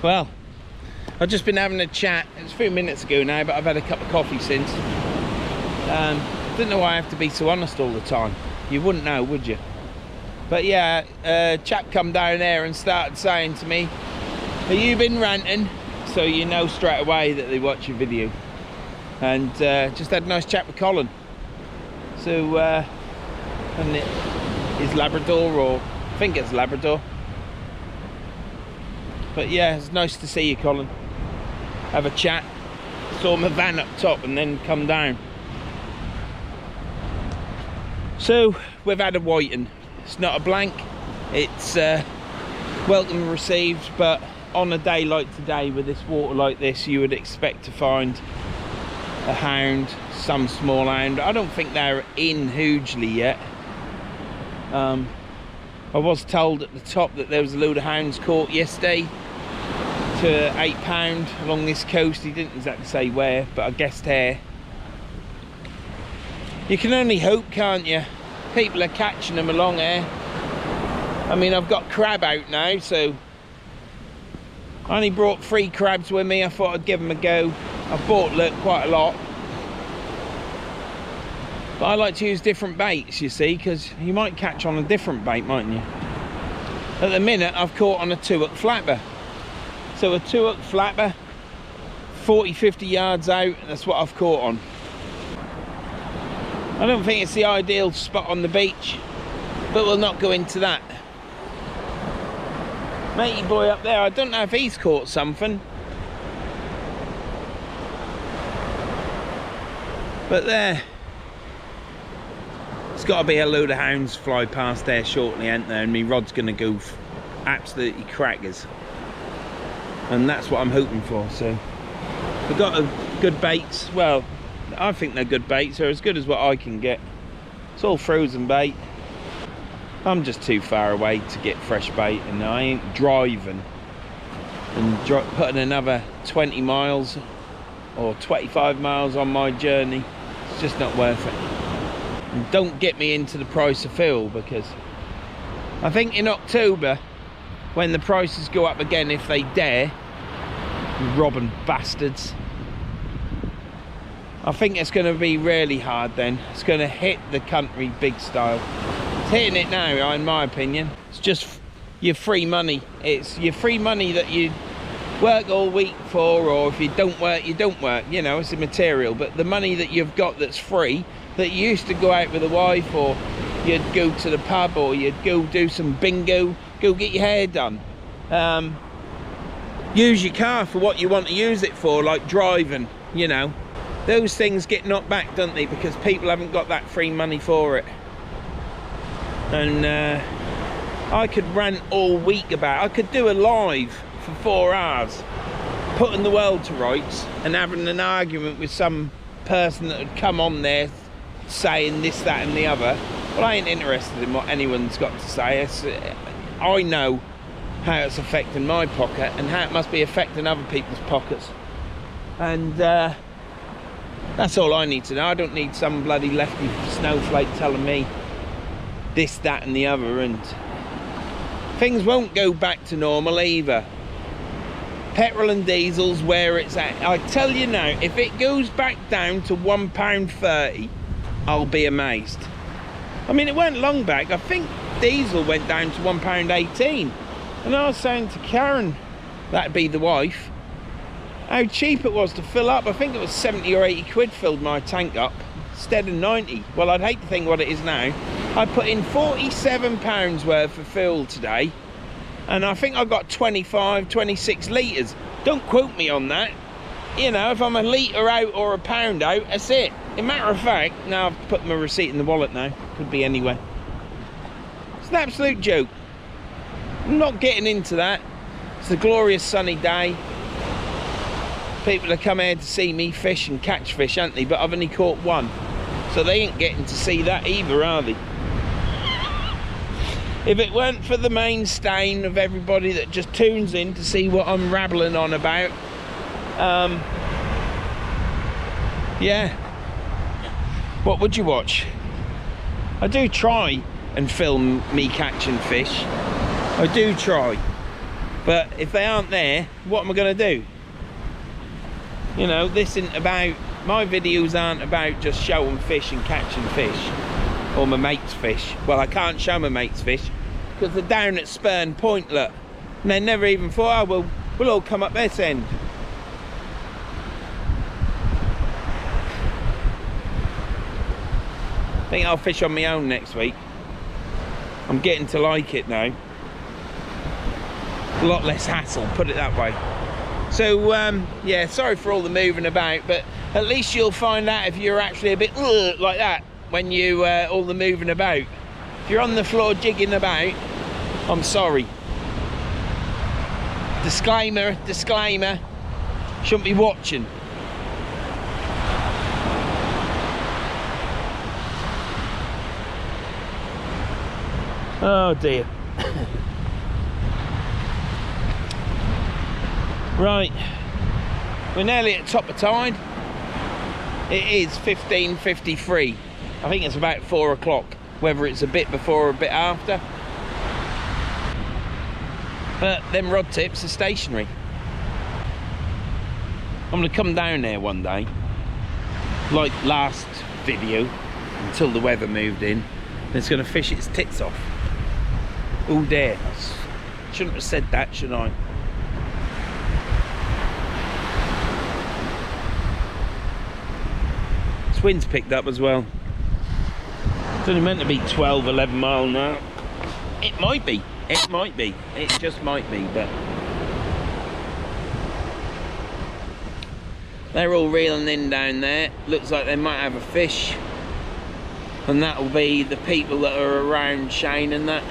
Well, I've just been having a chat. It was a few minutes ago now, but I've had a cup of coffee since. I don't know why I have to be so honest all the time. You wouldn't know, would you? But yeah, a chap come down there and started saying to me, have you been ranting? So you know straight away that they watch your video. And just had a nice chat with Colin. So, and it's Labrador, or I think it's Labrador. But yeah, it's nice to see you, Colin. Have a chat. Saw my van up top and then come down. So we've had a whiting. It's not a blank. It's welcome received, but on a day like today with this water like this, you would expect to find a hound, some small hound. I don't think they're in hugely yet. I was told at the top that there was a load of hounds caught yesterday to £8 along this coast. He didn't exactly say where, but I guessed here. You can only hope, can't you? People are catching them along here. I mean, I've got crab out now, so I only brought 3 crabs with me. I thought I'd give them a go. I've bought, look, quite a lot. But I like to use different baits, you see, because you might catch on a different bait, mightn't you? At the minute, I've caught on a 2-hook flapper. So a 2-hook flapper, 40-50 yards out, that's what I've caught on. I don't think it's the ideal spot on the beach, but we'll not go into that. Matey boy up there, I don't know if he's caught something. But there, it's got to be a load of hounds fly past there shortly, ain't there? And me rod's going to go absolutely crackers. And that's what I'm hoping for. So we've got a good baits. Well, I think they're good baits. They're as good as what I can get. It's all frozen bait. I'm just too far away to get fresh bait, and I ain't driving and putting another 20 miles or 25 miles on my journey. It's just not worth it. And don't get me into the price of fuel, because I think in October, when the prices go up again, if they dare, robbing bastards, I think it's going to be really hard then. It's going to hit the country big style. It's hitting it now, in my opinion. It's just your free money. It's your free money that you work all week for, or if you don't work, you don't work. You know, it's immaterial. But the money that you've got that's free, that you used to go out with a wife, or you'd go to the pub, or you'd go do some bingo, go get your hair done. Use your car for what you want to use it for, like driving, you know. Those things get knocked back, don't they? Because people haven't got that free money for it. And I could rant all week about it. I could do a live for 4 hours, putting the world to rights and having an argument with some person that would come on there saying this, that and the other. But I ain't interested in what anyone's got to say. I know how it's affecting my pocket and how it must be affecting other people's pockets. And that's all I need to know. I don't need some bloody lefty snowflake telling me this, that and the other, and things won't go back to normal either. Petrol and diesel's where it's at. I tell you now, if it goes back down to £1.30, I'll be amazed. I mean, it weren't long back. I think diesel went down to £1.18, and I was saying to Karen, that'd be the wife, how cheap it was to fill up. I think it was 70 or 80 quid filled my tank up instead of 90. Well, I'd hate to think what it is now. I put in £47 worth of fuel today, and I think I got 25, 26 litres. Don't quote me on that. You know, if I'm a litre out or a pound out, that's it. As a matter of fact, now I've put my receipt in the wallet now. Could be anywhere. It's an absolute joke. I'm not getting into that. It's a glorious sunny day. People have come here to see me fish and catch fish, aren't they? But I've only caught one. So they ain't getting to see that either, are they? If it weren't for the main stain of everybody that just tunes in to see what I'm rabbling on about, yeah, what would you watch? I do try and film me catching fish. I do try. But if they aren't there, what am I going to do? You know, this isn't about, my videos aren't about just showing fish and catching fish, or my mate's fish. Well, I can't show my mate's fish because they're down at Spurn Point, look. And they never even thought, oh, well, we'll all come up this end. I think I'll fish on my own next week. I'm getting to like it now. A lot less hassle, put it that way. So yeah, sorry for all the moving about, but at least you'll find out if you're actually a bit like that when you all the moving about. If you're on the floor jigging about, I'm sorry. Disclaimer, disclaimer, shouldn't be watching. Oh dear. Right, we're nearly at top of tide. It is 15:53. I think it's about 4 o'clock, whether it's a bit before or a bit after. But them rod tips are stationary. I'm gonna come down there one day, like last video, until the weather moved in, and it's gonna fish its tits off. Oh dear, shouldn't have said that, should I? This wind's picked up as well. It's only meant to be 12, 11 mile an hour. It might be, it just might be, but they're all reeling in down there. Looks like they might have a fish, and that will be the people that are around Shane and that.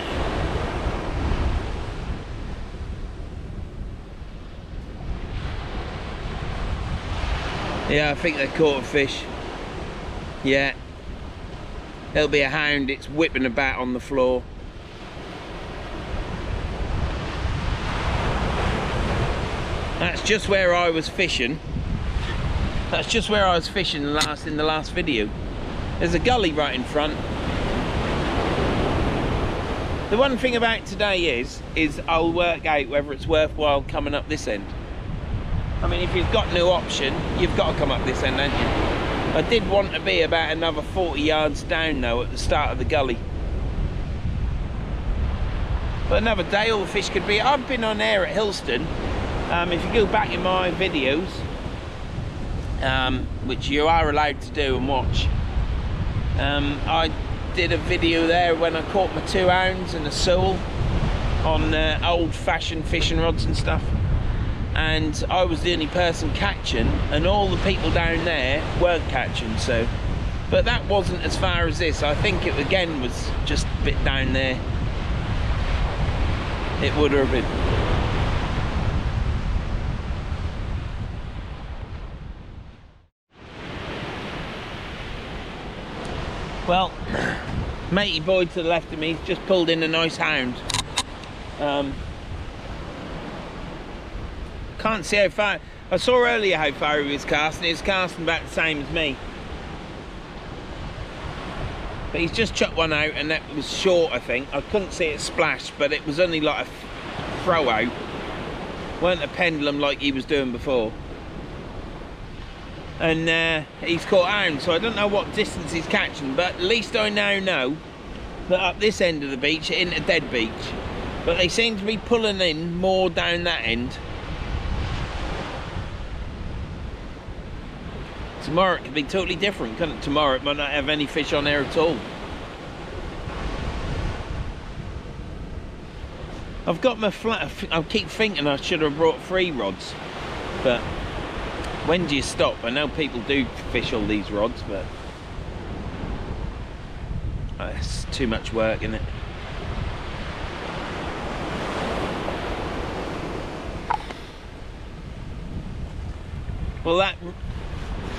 Yeah, I think they caught a fish. Yeah, it'll be a hound. It's whipping about on the floor. That's just where I was fishing. That's just where I was fishing in the last video. There's a gully right in front. The one thing about today is I'll work out whether it's worthwhile coming up this end. I mean, if you've got no option, you've got to come up this end, haven't you? I did want to be about another 40 yards down though at the start of the gully. But another day all the fish could be. I've been on air at Hilston. If you go back in my videos, which you are allowed to do and watch, I did a video there when I caught my 2 hounds and a sole on old-fashioned fishing rods and stuff. And I was the only person catching, and all the people down there weren't catching, so. But that wasn't as far as this. I think it again was just a bit down there. It would have been. Well, matey boy to the left of me just pulled in a nice hound. Can't see how far. I saw earlier how far he was casting. He was casting about the same as me. But he's just chucked one out, and that was short, I think. I couldn't see it splash, but it was only like a throw out. Weren't a pendulum like he was doing before. And he's caught hound, so I don't know what distance he's catching, but at least I now know that up this end of the beach, into Dead Beach. But they seem to be pulling in more down that end. Tomorrow it could be totally different, couldn't it? Tomorrow it might not have any fish on there at all. I've got my flat. I keep thinking I should have brought 3 rods, but when do you stop? I know people do fish all these rods, but it's too much work, isn't it? Well,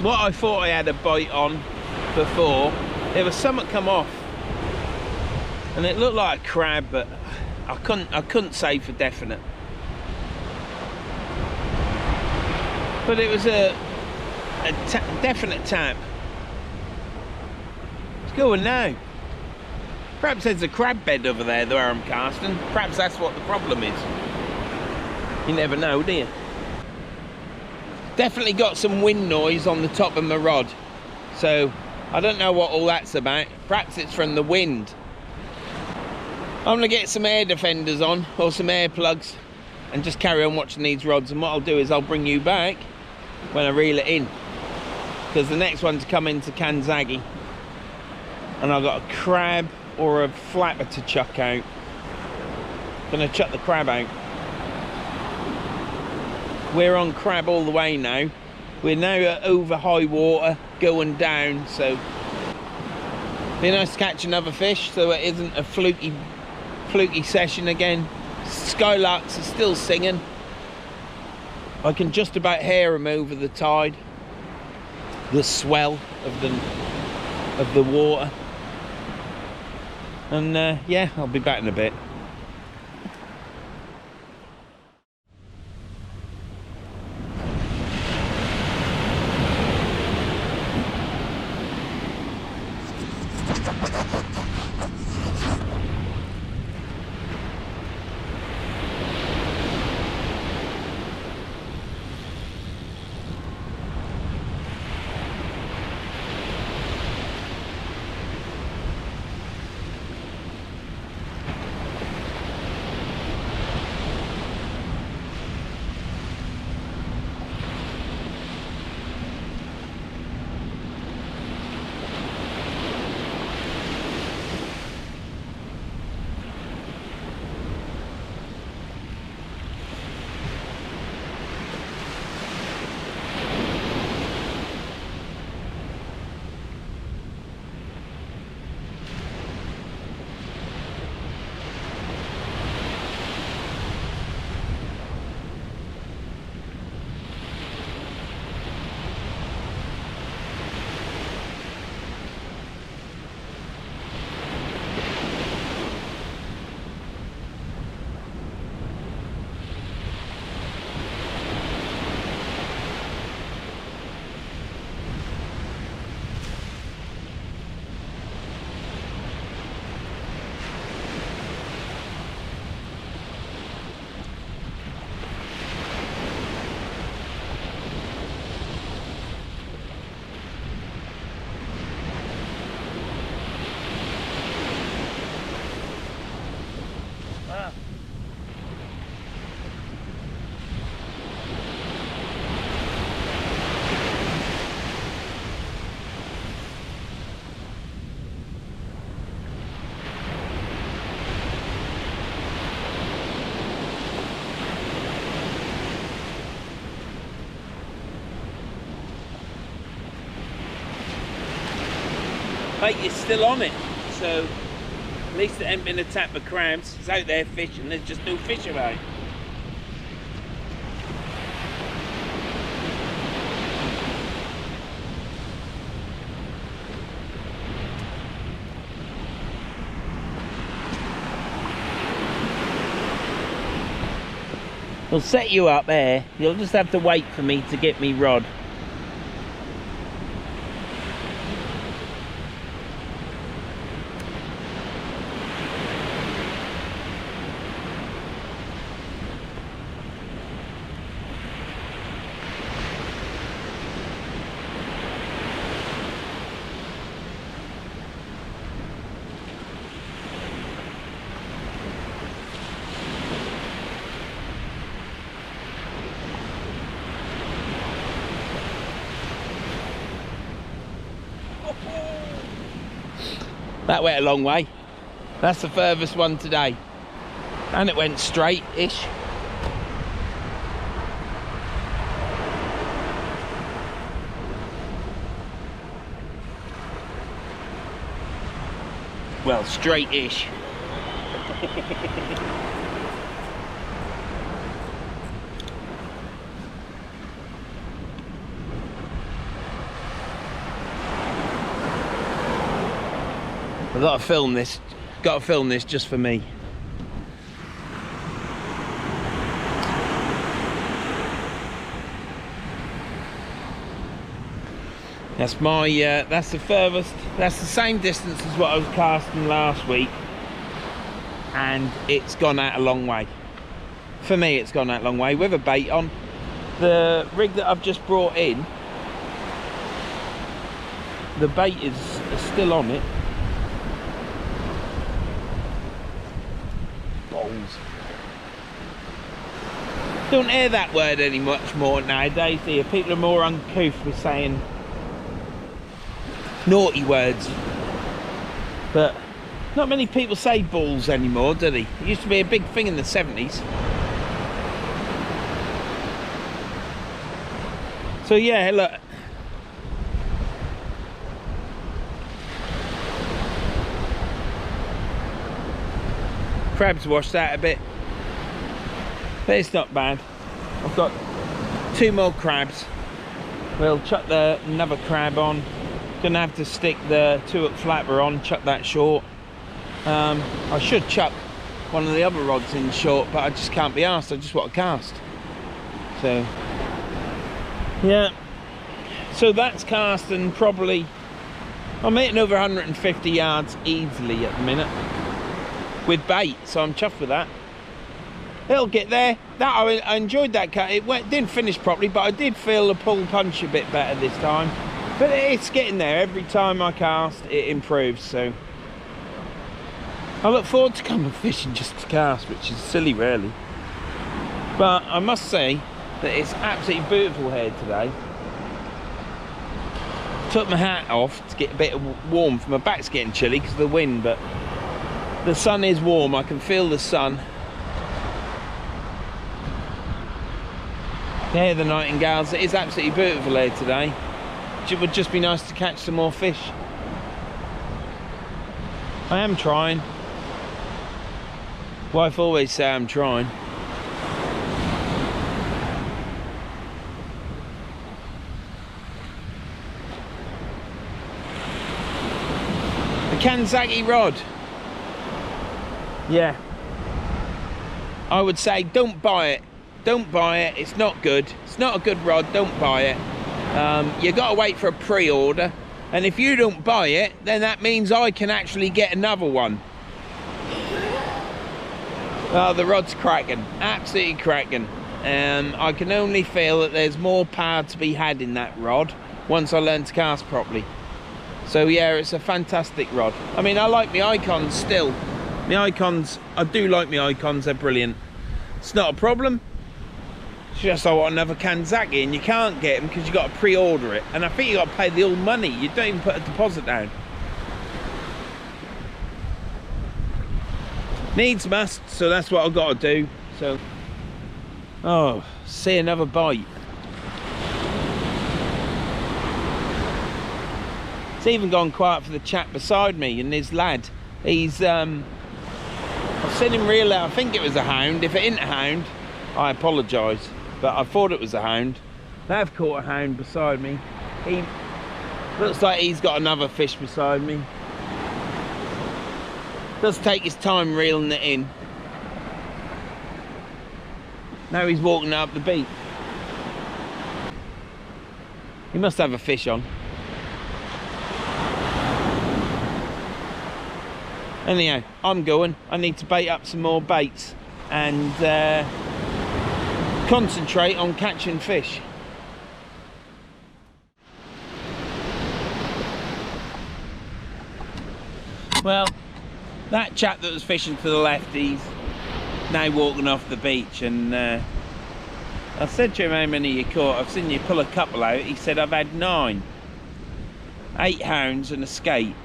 what I thought I had a bite on before, there was something come off, and it looked like a crab, but I couldn't say for definite. But it was a definite tap. It's going now. Perhaps there's a crab bed over there where I'm casting. Perhaps that's what the problem is. You never know, do you? Definitely got some wind noise on the top of my rod, so I don't know what all that's about. Perhaps it's from the wind. I'm gonna get some air defenders on, or some air plugs, and just carry on watching these rods. And what I'll do is I'll bring you back when I reel it in, because the next one to come into Kanzaki, and I've got a crab or a flapper to chuck out. Gonna chuck the crab out. We're on crab all the way now. We're now at over high water, going down, so be nice to catch another fish so it isn't a fluky session again. Skylarks are still singing. I can just about hear them over the tide, the swell of the water. And yeah, I'll be back in a bit. Bait is still on it, so at least it ain't been attacked by crabs. It's out there fishing, there's just no fish about. We'll set you up there. You'll just have to wait for me to get me rod. That went a long way. That's the furthest one today. And it went straight-ish. Well, straight-ish. I've got to film this. Got to film this just for me. That's my. That's the furthest. That's the same distance as what I was casting last week, and it's gone out a long way. For me, it's gone that long way with a bait on. The rig that I've just brought in, the bait is still on it. Balls. Don't hear that word any much more nowadays, do you? People are more uncouth with saying naughty words. But not many people say balls anymore, do they? It used to be a big thing in the 70s. So yeah, look. Crab's washed out a bit, but it's not bad. I've got 2 more crabs. We'll chuck another crab on. Gonna have to stick the 2-hook flapper on, chuck that short. I should chuck one of the other rods in short, but I just can't be arsed. I just want to cast. So yeah, so that's casting probably. I'm hitting over 150 yards easily at the minute with bait, so I'm chuffed with that. It'll get there. That I enjoyed that cut. It didn't finish properly, but I did feel the pull punch a bit better this time. But it's getting there. Every time I cast, it improves. So I look forward to coming fishing just to cast, which is silly, really. But I must say that it's absolutely beautiful here today. Took my hat off to get a bit of warmth. My back's getting chilly because of the wind, but the sun is warm. I can feel the sun. Hear the nightingales. It is absolutely beautiful here today. It would just be nice to catch some more fish. I am trying. Wife always say I'm trying. The Kanzaki rod. Yeah. I would say don't buy it. Don't buy it. It's not good. It's not a good rod. Don't buy it. You got to wait for a pre-order, and if you don't buy it, then that means I can actually get another one. Oh, the rod's cracking, absolutely cracking. I can only feel that there's more power to be had in that rod once I learn to cast properly. So yeah, it's a fantastic rod. I mean, I like my icons still. My icons, I do like my icons. They're brilliant. It's not a problem. It's just I want another Kanzaki, and you can't get them because you got to pre-order it, and I think you got to pay the old money. You don't even put a deposit down. Needs must, so that's what I've got to do. So, oh, see another bite. It's even gone quiet for the chap beside me and his lad. He's I've seen him reel out. I think it was a hound. If it isn't a hound, I apologise, but I thought it was a hound. They have caught a hound beside me. He looks like he's got another fish beside me. Does take his time reeling it in. Now he's walking up the beach. He must have a fish on. Anyhow, I'm going. I need to bait up some more baits and concentrate on catching fish. Well, that chap that was fishing to the left, he's now walking off the beach, and I said to him, how many you caught? I've seen you pull a couple out. He said, I've had 9. 8 hounds and a skate.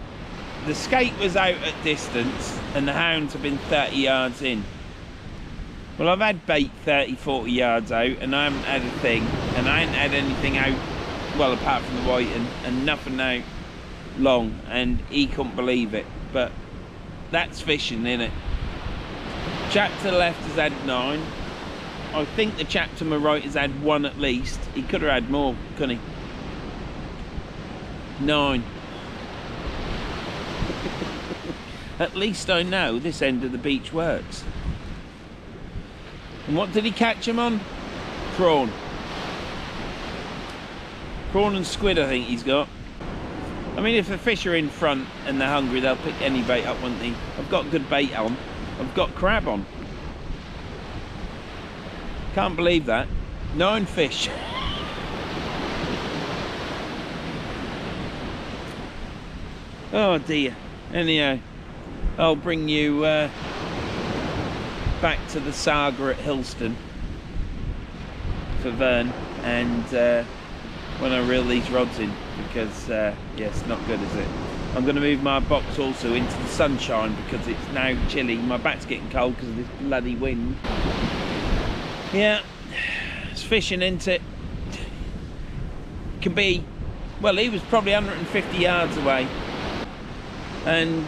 The skate was out at distance and the hounds have been 30 yards in. Well, I've had bait 30, 40 yards out and I haven't had a thing, and I ain't had anything out, well, apart from the white, and nothing out long, and he couldn't believe it. But that's fishing, innit? Chap to the left has had 9. I think the chap to my right has had 1 at least. He could have had more, couldn't he? 9. At least I know this end of the beach works. And what did he catch him on? Prawn. Prawn and squid, I think he's got. I mean, if the fish are in front and they're hungry, they'll pick any bait up, won't they? I've got good bait on. I've got crab on. Can't believe that. 9 fish. Oh dear. Anyhow, I'll bring you back to the saga at Hilston for Vern, and when I reel these rods in, because yeah, it's not good, is it? I'm going to move my box also into the sunshine because it's now chilly. My back's getting cold because of this bloody wind. Yeah, it's fishing, isn't it? Can be, well, he was probably 150 yards away, and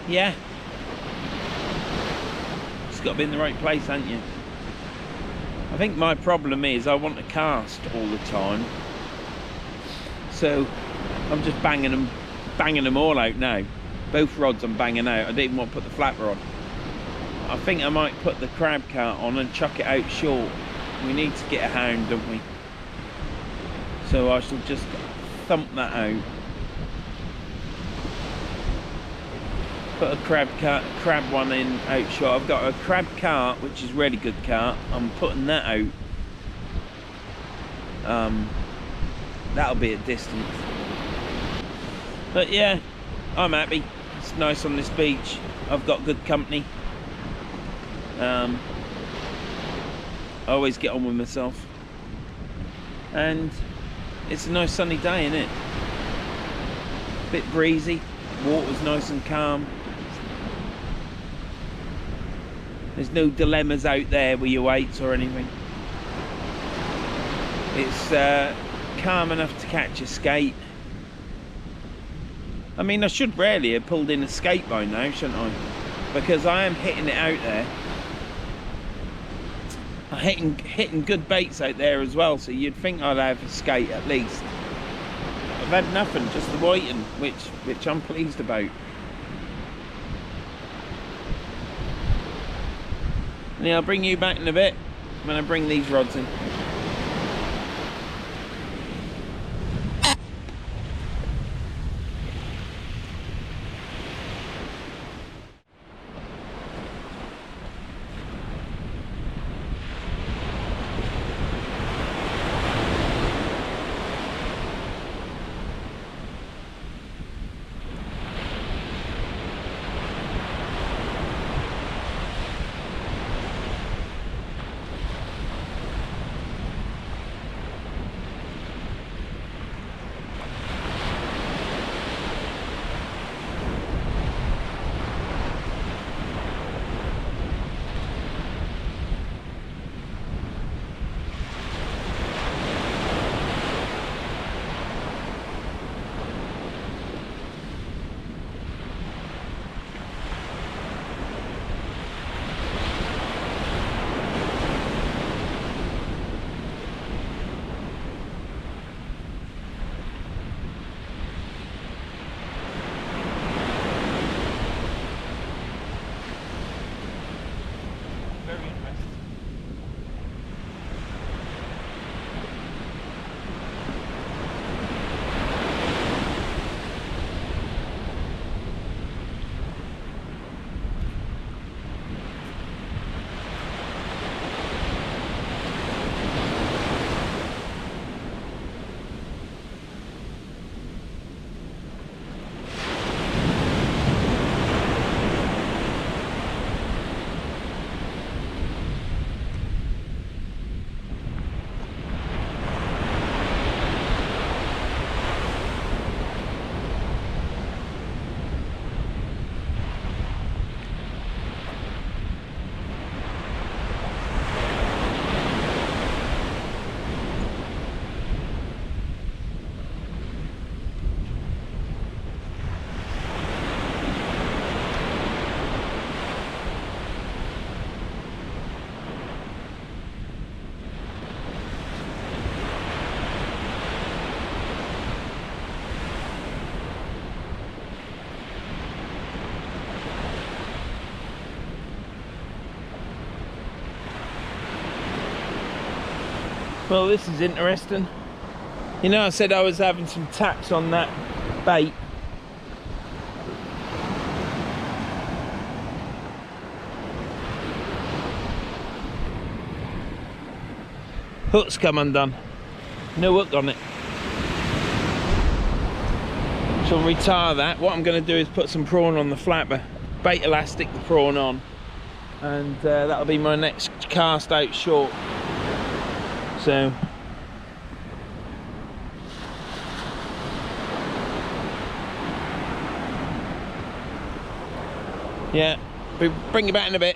yeah, just got to be in the right place, haven't you? I think my problem is I want to cast all the time, so I'm just banging them all out now. Both rods I'm banging out. I didn't even want to put the flapper on. I think I might put the crab cart on and chuck it out short. We need to get a hound, don't we? So I shall just thump that out. Put a crab one in out short. I've got a crab cart, which is really good cart. I'm putting that out. That'll be at distance. But yeah, I'm happy. It's nice on this beach. I've got good company. I always get on with myself. And it's a nice sunny day, isn't it? Bit breezy. Water's nice and calm. There's no dilemmas out there with your weights or anything. It's calm enough to catch a skate. I mean, I should rarely have pulled in a skate by now, shouldn't I? Because I am hitting it out there. I'm hitting good baits out there as well, so you'd think I'd have a skate at least. I've had nothing, just the whiting, which I'm pleased about. And yeah, I'll bring you back in a bit when I bring these rods in. Well, this is interesting. You know, I said I was having some taps on that bait. Hook's come undone. No hook on it. So I'll retire that. What I'm going to do is put some prawn on the flapper, bait elastic the prawn on, and that'll be my next cast out short. So yeah, we'll bring you back in a bit.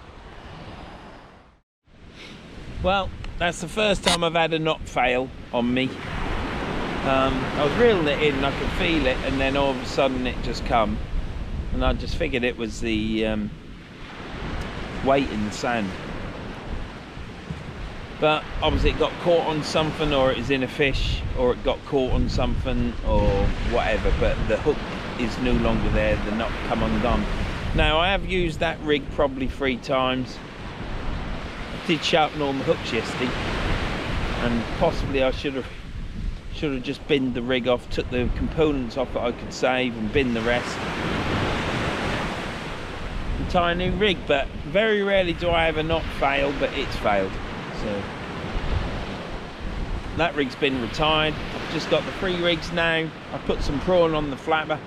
Well, that's the first time I've had a knot fail on me. I was reeling it in and I could feel it, and then all of a sudden it just come, and I just figured it was the weight in the sand. But obviously it got caught on something, or it was in a fish, or it got caught on something, or whatever, but the hook is no longer there, the knot come undone. Now, I have used that rig probably 3 times. I did sharpen all my hooks yesterday, and possibly I should have just binned the rig off, took the components off that I could save, and binned the rest. And tie a new rig, but very rarely do I ever not fail, but it's failed. So that rig's been retired. I've just got the 3 rigs now. I put some prawn on the flapper.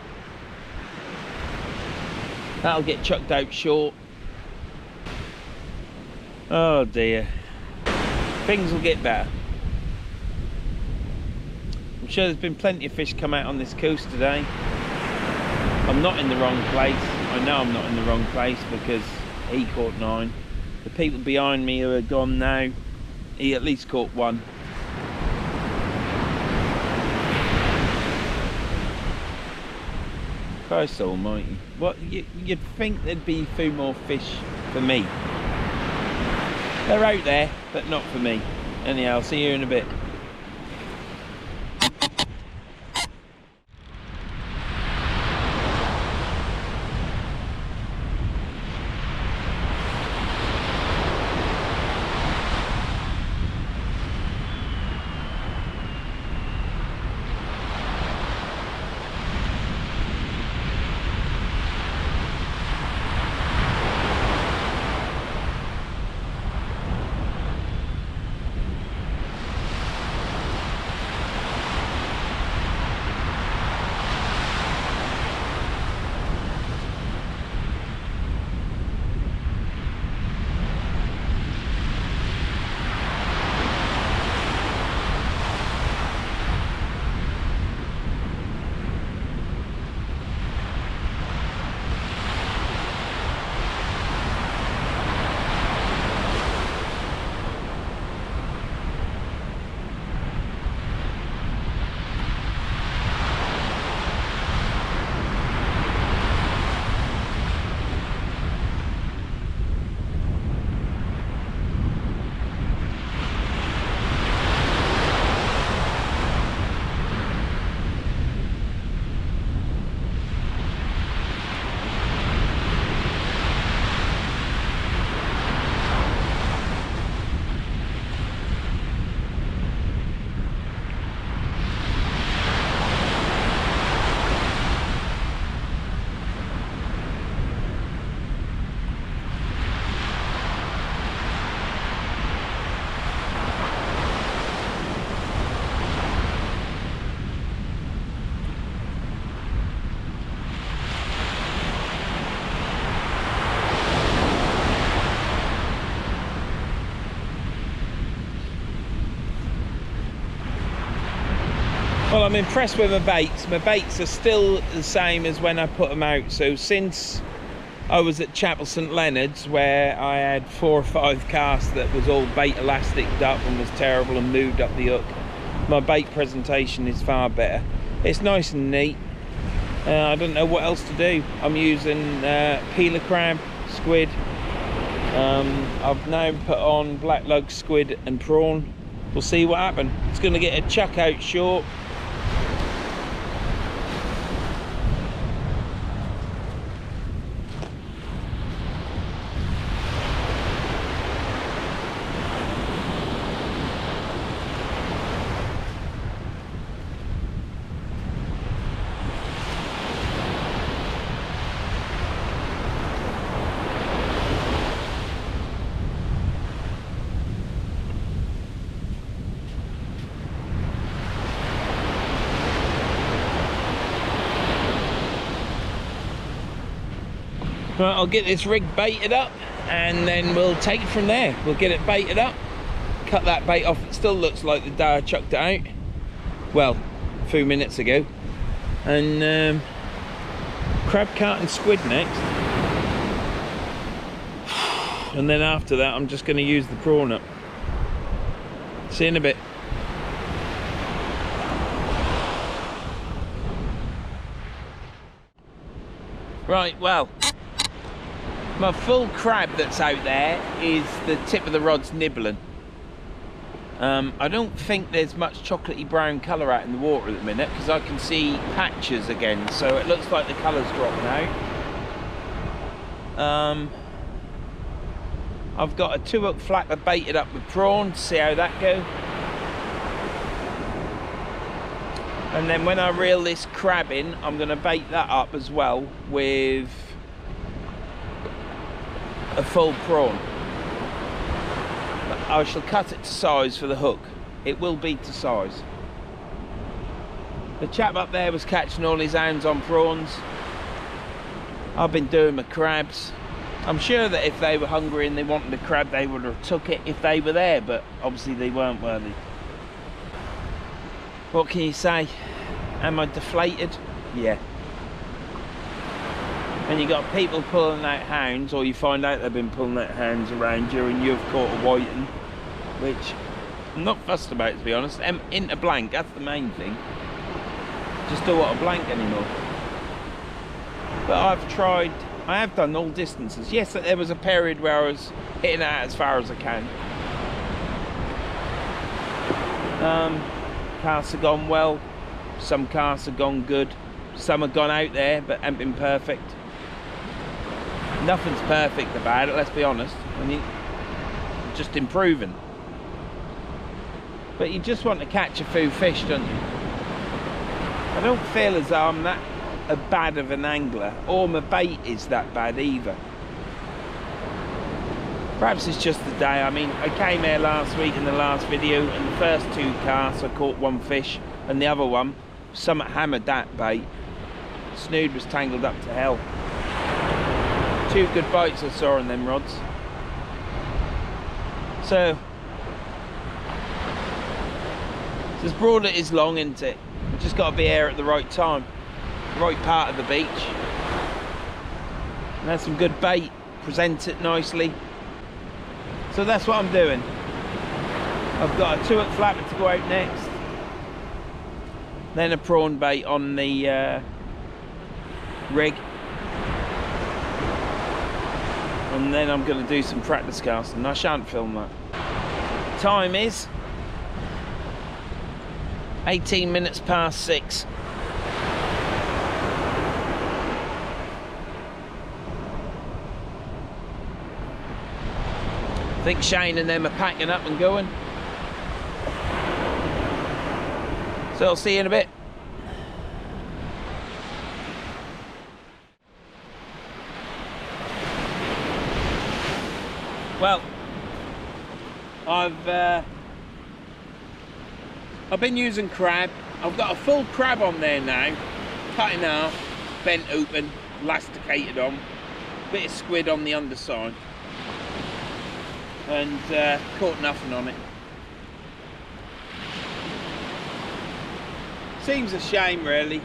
That'll get chucked out short. Oh dear. Things will get better. I'm sure there's been plenty of fish come out on this coast today. I'm not in the wrong place. I know I'm not in the wrong place because he caught 9. The people behind me who are gone now, he at least caught 1. Christ almighty. What, you'd think there'd be a few more fish for me. They're out there, but not for me. Anyhow, I'll see you in a bit. Well, I'm impressed with my baits. My baits are still the same as when I put them out. So since I was at Chapel St Leonard's, where I had 4 or 5 casts that was all bait elasticed up and was terrible and moved up the hook, my bait presentation is far better. It's nice and neat. I don't know what else to do. I'm using peeler crab, squid. I've now put on black lug, squid and prawn. We'll see what happens. It's going to get a chuck out short. Right, I'll get this rig baited up and then we'll take it from there. We'll get it baited up, cut that bait off. It still looks like the day I chucked it out, well, a few minutes ago. And crab, carp and squid next. And then after that I'm just going to use the prawn up. See you in a bit. Right, well, my full crab that's out there is the tip of the rod's nibbling. I don't think there's much chocolatey brown colour out in the water at the minute because I can see patches again, so it looks like the colour's dropping out. I've got a 2-hook flapper baited up with prawn to see how that goes. And then when I reel this crab in, I'm going to bait that up as well with a full prawn. I shall cut it to size for the hook. It will be to size. The chap up there was catching all his hands on prawns. I've been doing my crabs. I'm sure that if they were hungry and they wanted a crab, they would have took it if they were there, but obviously they weren't worthy. What can you say? Am I deflated? Yeah. And you got people pulling out hounds, or you find out they've been pulling out hounds around you and you've caught a whiting, which I'm not fussed about, to be honest. Into blank, that's the main thing. Just don't want a blank anymore. But I've tried, I have done all distances. Yes, there was a period where I was hitting out as far as I can. Casts have gone well, some casts have gone good, some have gone out there but haven't been perfect. Nothing's perfect about it, let's be honest. I mean, just improving. But you just want to catch a few fish, don't you? I don't feel as though I'm that bad of an angler, or my bait is that bad either. Perhaps it's just the day. I mean, I came here last week in the last video, and the first 2 casts I caught 1 fish, and the other one, something hammered that bait. Snood was tangled up to hell. 2 good bites I saw on them rods. So, it's as broad as it is long, isn't it? You've just got to be here at the right time, right part of the beach. And have some good bait, present it nicely. So that's what I'm doing. I've got a 2-hook flapper to go out next, then a prawn bait on the rig, and then I'm going to do some practice casting. I shan't film that. Time is 18 minutes past 6. I think Shane and them are packing up and going. So I'll see you in a bit. Well, I've been using crab. I've got a full crab on there now, cut in half, bent open, elasticated on, bit of squid on the underside. And caught nothing on it. Seems a shame, really.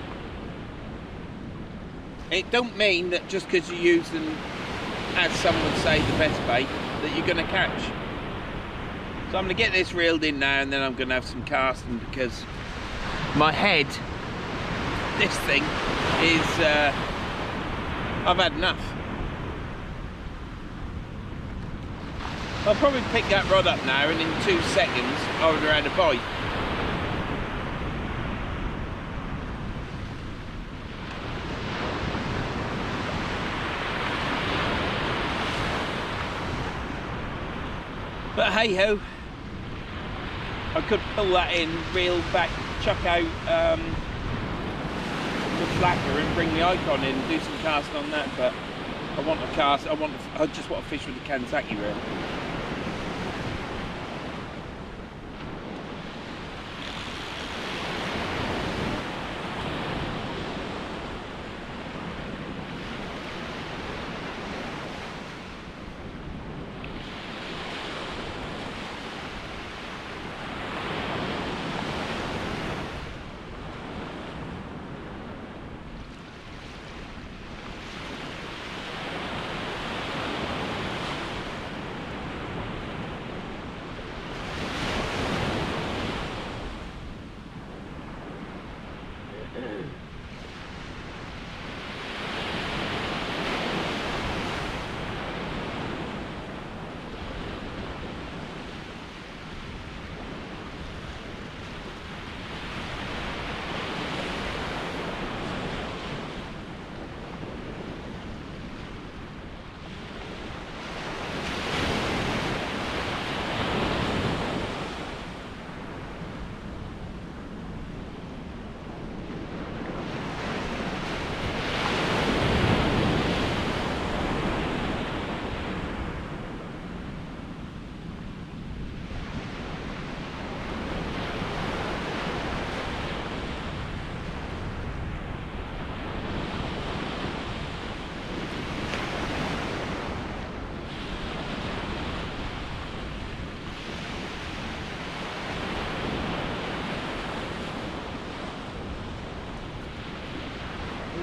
It don't mean that just because you use them, as some would say, the best bait, that you're going to catch. So I'm going to get this reeled in now, and then I'm going to have some casting, because my head, this thing, is I've had enough. I'll probably pick that rod up now, and in 2 seconds I would have had a bite. But hey ho, I could pull that in, reel back, chuck out the flapper and bring the icon in and do some casting on that, but I want to cast, I just want to fish with the Kanzaki reel.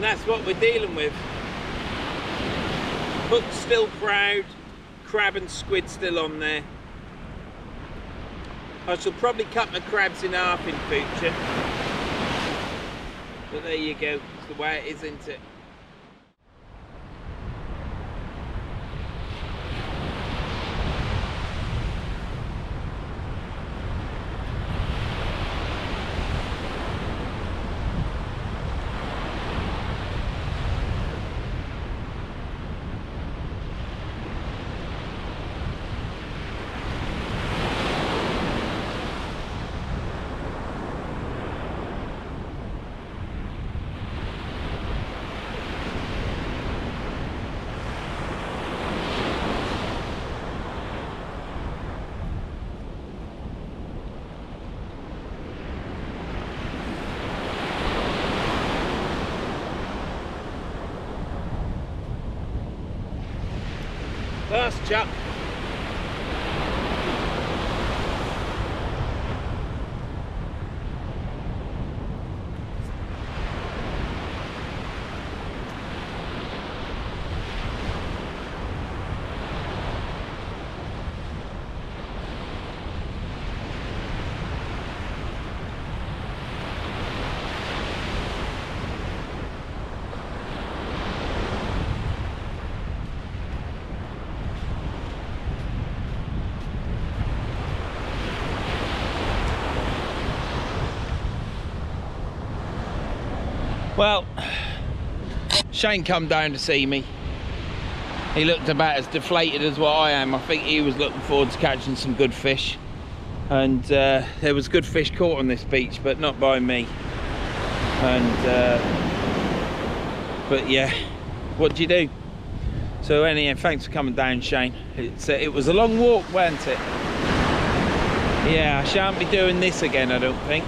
And that's what we're dealing with. Hook's still proud, crab and squid still on there. I shall probably cut my crabs in half in future. But there you go, it's the way it is, isn't it? First chuck. Well, Shane come down to see me. He looked about as deflated as what I am. I think he was looking forward to catching some good fish. And there was good fish caught on this beach, but not by me. And but yeah, what do you do? So anyhow, thanks for coming down, Shane. It was a long walk, wasn't it? Yeah, I shan't be doing this again, I don't think.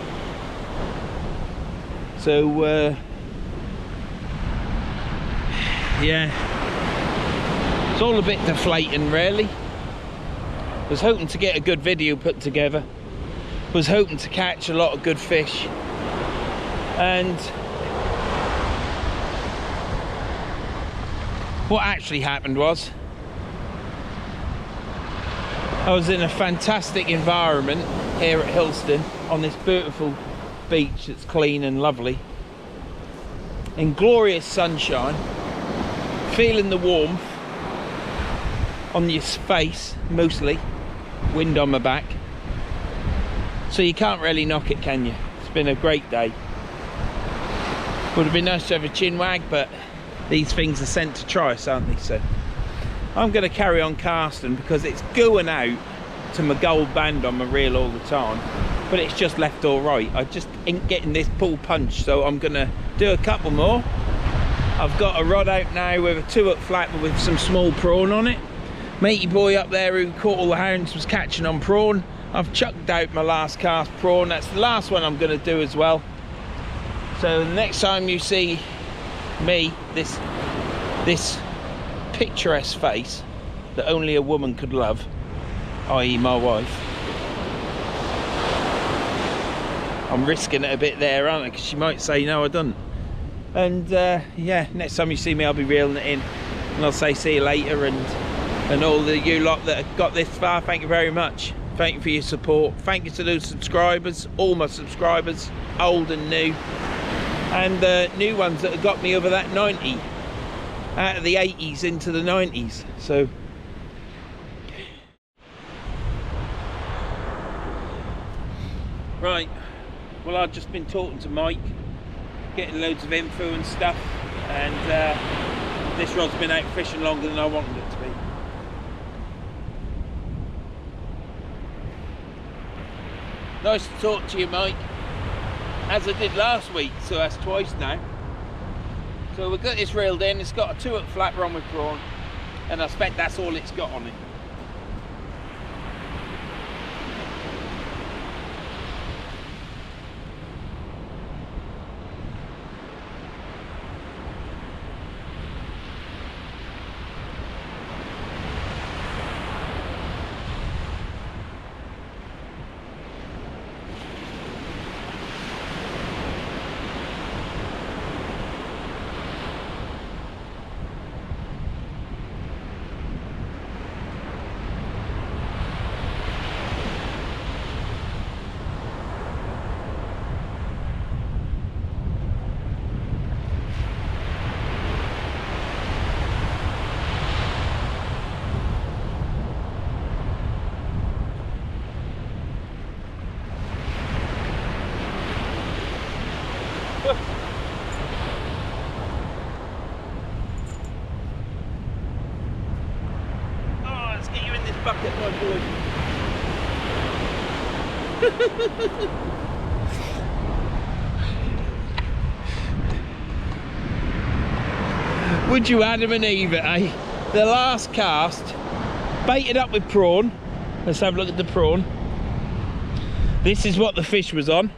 So yeah, it's all a bit deflating really. Was hoping to get a good video put together, was hoping to catch a lot of good fish, and what actually happened was I was in a fantastic environment here at Hilston on this beautiful beach that's clean and lovely, in glorious sunshine, feeling the warmth on your face, mostly wind on my back, so you can't really knock it, can you? It's been a great day. Would have been nice to have a chin wag, but these things are sent to try us, aren't they? So I'm going to carry on casting because it's going out to my gold band on my reel all the time, but it's just left all right. I just ain't getting this pull punch, so I'm going to do a couple more. I've got a rod out now with a 2-hook flapper with some small prawn on it. Matey boy up there who caught all the hounds was catching on prawn. I've chucked out my last cast prawn. That's the last one I'm going to do as well. So the next time you see me, this picturesque face that only a woman could love, i.e. my wife. I'm risking it a bit there, aren't I? Because she might say no, I don't. And yeah, next time you see me, I'll be reeling it in, and I'll say see you later. And all the you lot that have got this far, thank you very much. Thank you for your support. Thank you to those subscribers, all my subscribers, old and new, and the new ones that have got me over that 90, out of the 80s into the 90s. So right, well, I've just been talking to Mike, getting loads of info and stuff, and this rod's been out fishing longer than I wanted it to be. Nice to talk to you, Mike, as I did last week, so that's twice now. So we've got this reeled in. It's got a 2-hook flapper on with prawn, and I expect that's all it's got on it. bucket, my boy. Would you Adam and Eve it, eh? The last cast, baited up with prawn. Let's have a look at the prawn. This is what the fish was on.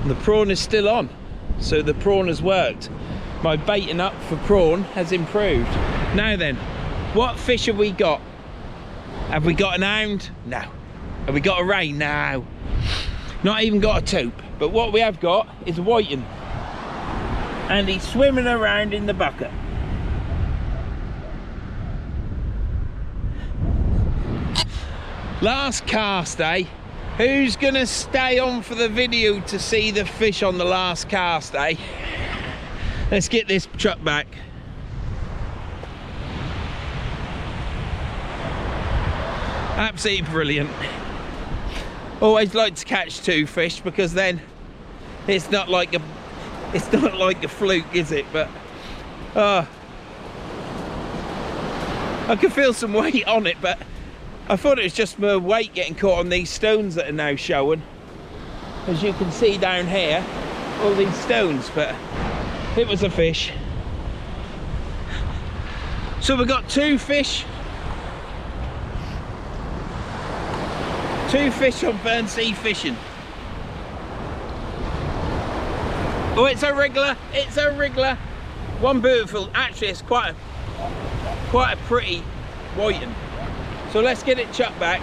The prawn is still on, so the prawn has worked. My baiting up for prawn has improved. Now then, what fish have we got? Have we got an hound? No. Have we got a ray? No. Not even got a taupe. But what we have got is a whiting. And he's swimming around in the bucket. Last cast, eh? Who's gonna stay on for the video to see the fish on the last cast, eh? Let's get this truck back. Absolutely brilliant. Always like to catch two fish because then it's not like a fluke, is it? But I can feel some weight on it, but I thought it was just my weight getting caught on these stones that are now showing. As you can see down here, all these stones, but it was a fish. So we've got two fish. Two fish on Verns fishing. Oh, it's a wriggler, it's a wriggler. One beautiful, actually it's quite a pretty whiting. So let's get it chucked back.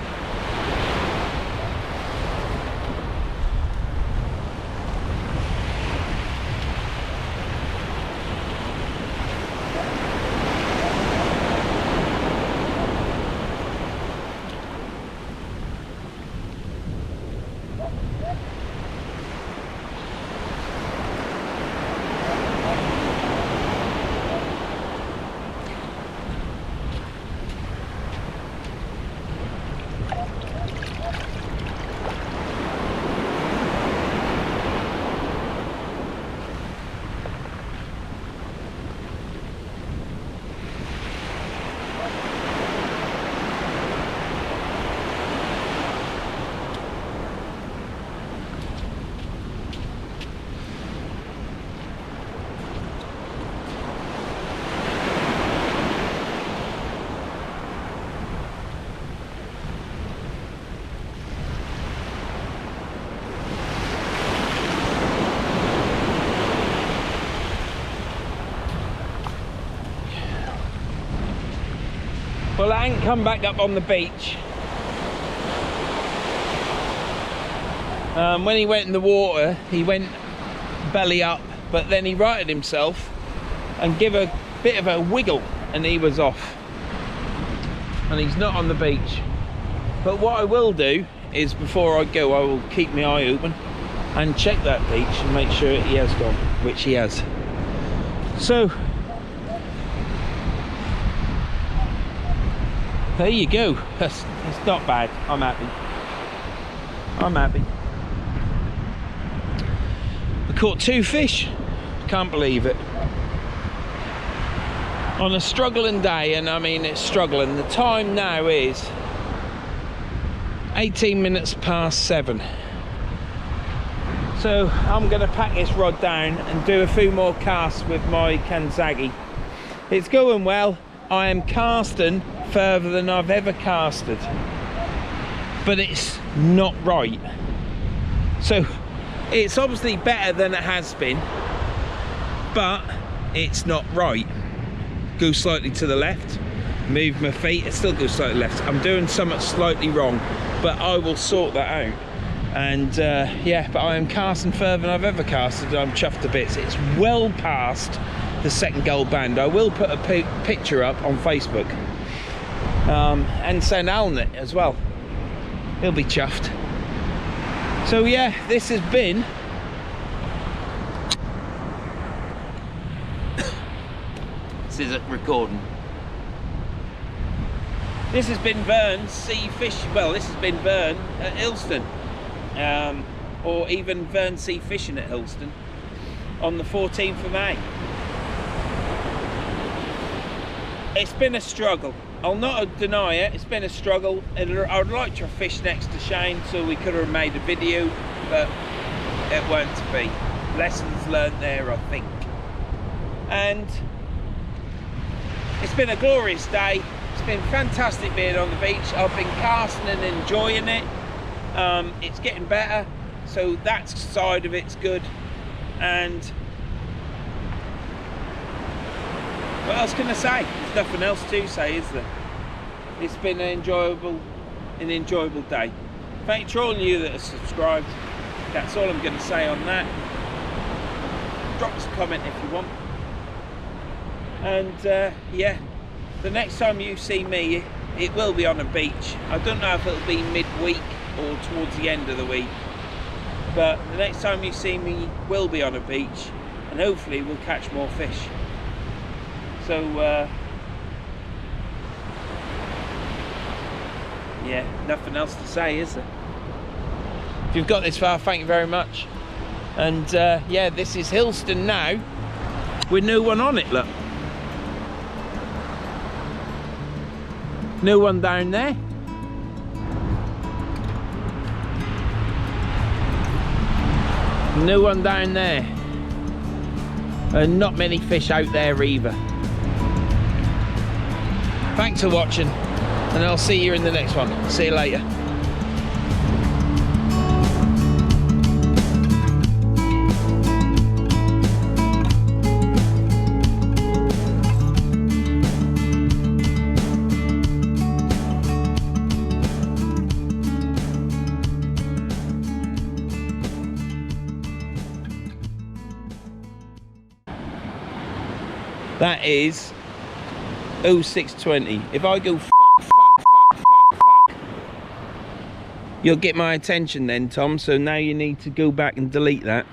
Well, I ain't come back up on the beach. When he went in the water, he went belly up, but then he righted himself and gave a bit of a wiggle and he was off. And he's not on the beach. But what I will do is, before I go, I will keep my eye open and check that beach and make sure he has gone, which he has. So there you go. It's not bad. I'm happy. I'm happy. I caught two fish. Can't believe it. On a struggling day, and I mean it's struggling. The time now is 18 minutes past 7. So I'm going to pack this rod down and do a few more casts with my Kanzaki. It's going well. I am casting further than I've ever casted, but it's not right. So it's obviously better than it has been, but it's not right. Go slightly to the left, move my feet, it still goes slightly left. I'm doing something slightly wrong, but I will sort that out. And yeah, but I am casting further than I've ever casted and I'm chuffed to bits. It's well past the second gold band. I will put a picture up on Facebook and send Alan it as well. He'll be chuffed. So yeah, this has been this is it recording. This has been Verns Sea Fish. Well, this has been Vern at Hilston, or even Vern Sea Fishing at Hilston on the 14th of May. It's been a struggle. I'll not deny it. It's been a struggle. I would like to have fished next to Shane so we could have made a video, but it won't be. Lessons learned there, I think. And it's been a glorious day. It's been fantastic being on the beach. I've been casting and enjoying it. It's getting better, so that side of it's good. And what else can I say? There's nothing else to say, is there? It's been an enjoyable day. Thank you to all of you that have subscribed. That's all I'm going to say on that. Drop us a comment if you want. And yeah, the next time you see me, it will be on a beach. I don't know if it'll be midweek or towards the end of the week, but the next time you see me will be on a beach, and hopefully we'll catch more fish. So yeah, nothing else to say, is there? If you've got this far, thank you very much. And yeah, this is Hilston now with no one on it. Look, no one down there. No one down there. And not many fish out there either. Thanks for watching, and I'll see you in the next one. See you later. That is 0620. If I go fuck, you'll get my attention then, Tom. So now you need to go back and delete that.